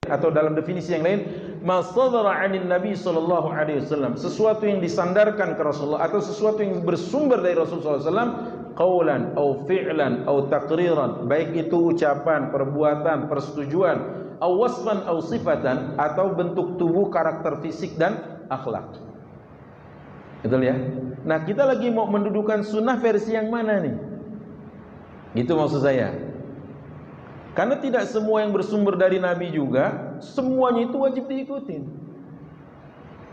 atau dalam definisi yang lain, ma sadara 'anil nabi sallallahu alaihi wasallam, sesuatu yang disandarkan ke Rasulullah atau sesuatu yang bersumber dari Rasulullah sallallahu alaihi wasallam, qaulan au fi'lan au taqriran, baik itu ucapan, perbuatan, persetujuan, au wasfan au sifatan, atau bentuk tubuh, karakter fisik dan akhlak. Betul ya? Nah, kita lagi mau mendudukan sunnah versi yang mana nih? Gitu maksud saya. Karena tidak semua yang bersumber dari Nabi juga semuanya itu wajib diikutin.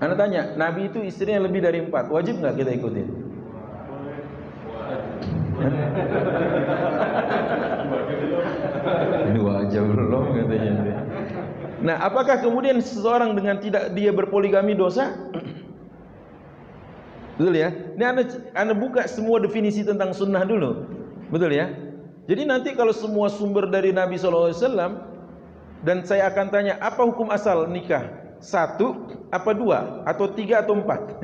Anda tanya, Nabi itu istrinya lebih dari 4, wajib nggak kita ikutin? Ini wajib belum katanya. Nah, apakah kemudian seseorang dengan tidak dia berpoligami dosa? Betul ya? Ini anda buka semua definisi tentang sunnah dulu. Betul ya? Jadi nanti kalau semua sumber dari Nabi SAW, dan saya akan tanya, apa hukum asal nikah? 1, apa 2, atau 3, atau 4?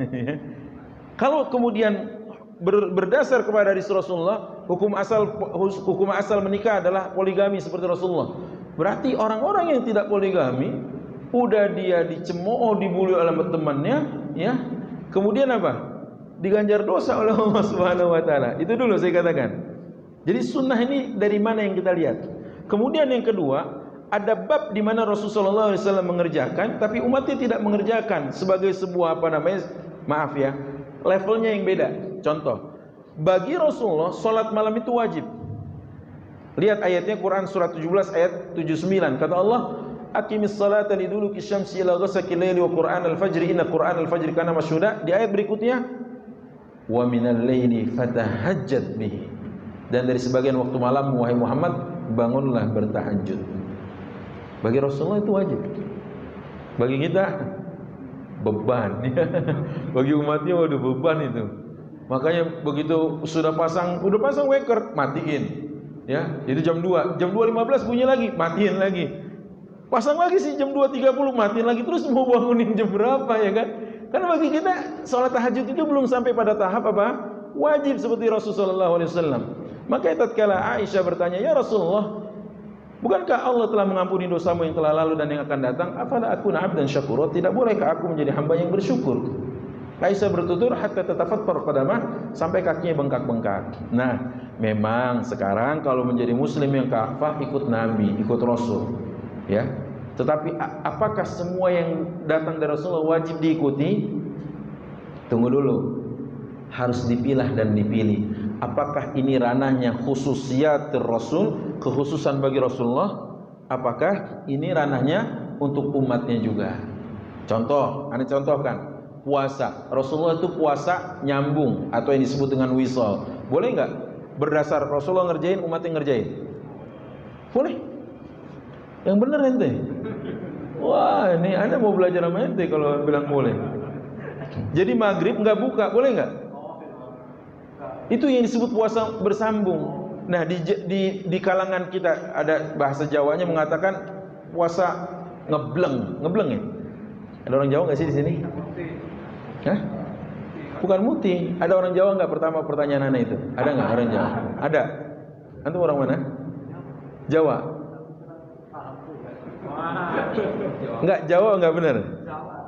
Kalau kemudian berdasar kepada hadis Rasulullah, hukum asal menikah adalah poligami seperti Rasulullah. Berarti orang-orang yang tidak poligami udah dia dicemooh, dibully oleh temannya, ya. Kemudian apa? Diganjar dosa oleh Allah Subhanahu wa taala. Itu dulu saya katakan. Jadi sunnah ini dari mana yang kita lihat? Kemudian yang kedua, ada bab di mana Rasulullah SAW mengerjakan, tapi umatnya tidak mengerjakan sebagai sebuah apa namanya? Maaf ya, levelnya yang beda. Contoh, bagi Rasulullah salat malam itu wajib. Lihat ayatnya Quran surat 17 ayat 79. Kata Allah, aqimis salata liduluki syamsi ila ghasaqil laili wa qur'an al-fajri inna qur'an al-fajri kana masyhuda. Di ayat berikutnya, wa minal laili fatahajjat bihi. Dan dari sebagian waktu malam wahai Muhammad, bangunlah bertahajud. Bagi Rasulullah itu wajib. Bagi kita beban. Bagi umatnya waduh beban itu. Makanya begitu sudah pasang waker, matiin. Ya, itu jam 2, jam 2.15 bunyi lagi, matiin lagi. Pasang lagi sih jam 2.30, matiin lagi, terus mau bangunin jam berapa ya kan? Karena bagi kita salat tahajud itu belum sampai pada tahap apa? Wajib seperti Rasulullah SAW. Maka tatkala Aisyah bertanya, "Ya Rasulullah, bukankah Allah telah mengampuni dosamu yang telah lalu dan yang akan datang? Afala akuna 'abdan syakura? Tidak bolehkah aku menjadi hamba yang bersyukur?" Aisyah bertutur hatta tatafattar qadamah, sampai kakinya bengkak-bengkak. Nah, memang sekarang kalau menjadi muslim yang kafah ikut Nabi, ikut Rasul, ya. Tetapi apakah semua yang datang dari Rasulullah wajib diikuti? Tunggu dulu. Harus dipilah dan dipilih. Apakah ini ranahnya khususiyat Rasul, kekhususan bagi Rasulullah? Apakah ini ranahnya untuk umatnya juga? Contoh, Anda contohkan. Puasa, Rasulullah itu puasa nyambung atau yang disebut dengan wisal. Boleh nggak? Berdasar Rasulullah ngerjain, umatnya ngerjain? Boleh. Yang benar ente. Wah, ini Anda mau belajar sama ente kalau bilang boleh. Jadi maghrib nggak buka, boleh nggak? Itu yang disebut puasa bersambung. Nah, di kalangan kita ada bahasa Jawanya mengatakan puasa ngebleng ya. Ada orang Jawa nggak sih di sini? Hah? Bukan muti. Ada orang Jawa nggak pertama pertanyaan Anda itu? Ada nggak orang Jawa? Ada. Antum orang mana? Jawa. Nggak, Jawa nggak benar.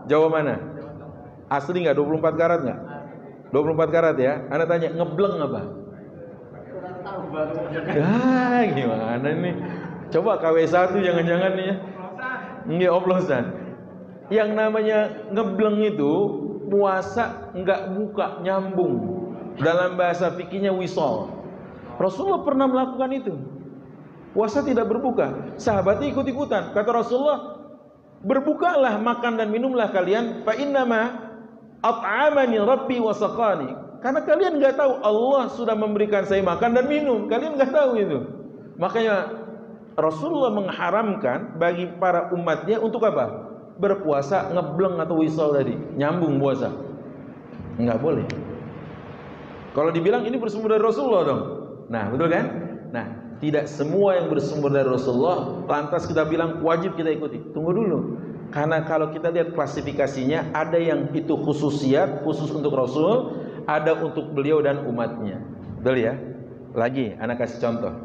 Jawa mana? Asli nggak? 24 karat nggak? 24 karat ya. Anda tanya ngebleng apa? Ya gimana nih? Coba KW1 jangan-jangan nih ya. Nggak oplosan. Yang namanya ngebleng itu puasa nggak buka, nyambung. Dalam bahasa fikihnya wisol. Rasulullah pernah melakukan itu. Puasa tidak berbuka. Sahabatnya ikut-ikutan. Kata Rasulullah, berbukalah, makan dan minumlah kalian. Fa innama at'amani rabbi wa saqani. Karena kalian nggak tahu Allah sudah memberikan saya makan dan minum. Kalian nggak tahu itu. Makanya Rasulullah mengharamkan bagi para umatnya untuk apa? Berpuasa ngebleng atau wisal tadi, nyambung puasa. Enggak boleh. Kalau dibilang ini bersumber dari Rasulullah dong. Nah, betul kan? Nah, tidak semua yang bersumber dari Rasulullah lantas kita bilang wajib kita ikuti. Tunggu dulu. Karena kalau kita lihat klasifikasinya, ada yang itu khususiyat, khusus untuk Rasul, ada untuk beliau dan umatnya. Betul ya? Lagi, anak kasih contoh.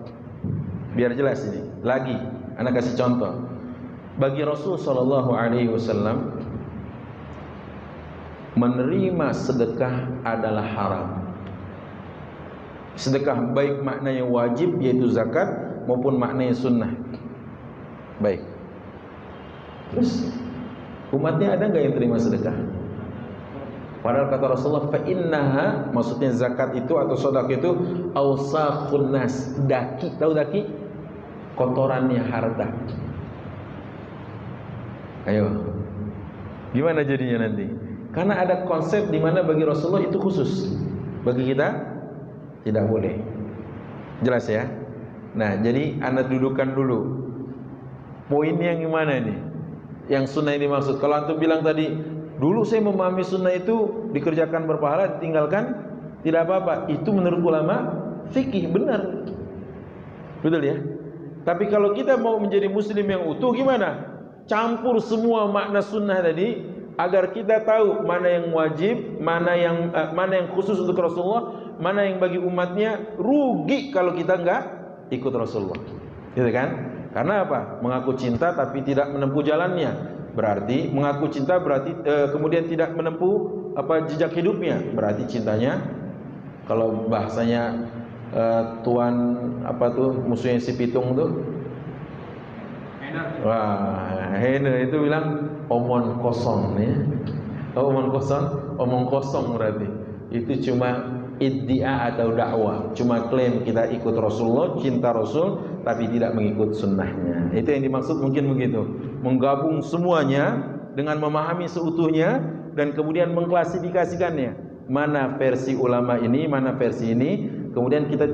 Biar jelas ini. Lagi, anak kasih contoh. Bagi Rasul sallallahu alaihi wasallam, menerima sedekah adalah haram. Sedekah baik maknanya wajib yaitu zakat maupun maknanya sunnah. Baik. Terus umatnya ada nggak yang terima sedekah? Padahal kata Rasulullah, fa innaha, maksudnya zakat itu atau sedekah itu awsakhun nas, daki, tahu daki? Kotorannya harta. Ayo, gimana jadinya nanti? Karena ada konsep di mana bagi Rasulullah itu khusus, bagi kita tidak boleh. Jelas ya? Nah, jadi Anda dudukkan dulu. Poinnya yang gimana nih? Yang sunnah ini maksud. Kalau antum bilang tadi, dulu saya memahami sunnah itu dikerjakan berpahala, ditinggalkan tidak apa-apa. Itu menurut ulama fikih benar. Betul ya? Tapi kalau kita mau menjadi muslim yang utuh gimana? Campur semua makna sunnah tadi agar kita tahu mana yang wajib, mana yang khusus untuk Rasulullah, mana yang bagi umatnya. Rugi kalau kita enggak ikut Rasulullah, gitu kan? Karena apa? Mengaku cinta tapi tidak menempuh jalannya, berarti mengaku cinta berarti kemudian tidak menempuh jejak hidupnya, berarti cintanya kalau bahasanya tuan musuhnya si pitung tuh, wah Hene itu bilang omong kosong ya. Omong kosong berarti itu cuma iddia atau dakwah, cuma klaim kita ikut Rasulullah, cinta Rasul, tapi tidak mengikut sunnahnya. Itu yang dimaksud mungkin begitu, menggabung semuanya dengan memahami seutuhnya dan kemudian mengklasifikasikannya, mana versi ulama ini, mana versi ini, kemudian kita